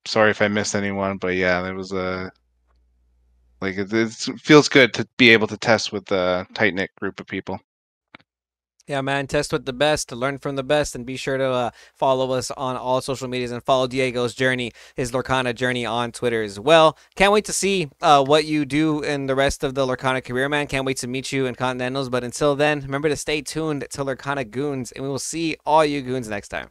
Sorry if I missed anyone, but yeah, there was it feels good to be able to test with a tight knit group of people. Yeah, man. Test with the best to learn from the best, and be sure to follow us on all social medias and follow Diego's journey, his Lorcana journey on Twitter as well. Can't wait to see what you do in the rest of the Lorcana career, man. Can't wait to meet you in Continentals. But until then, remember to stay tuned to Lorcana Goons, and we will see all you goons next time.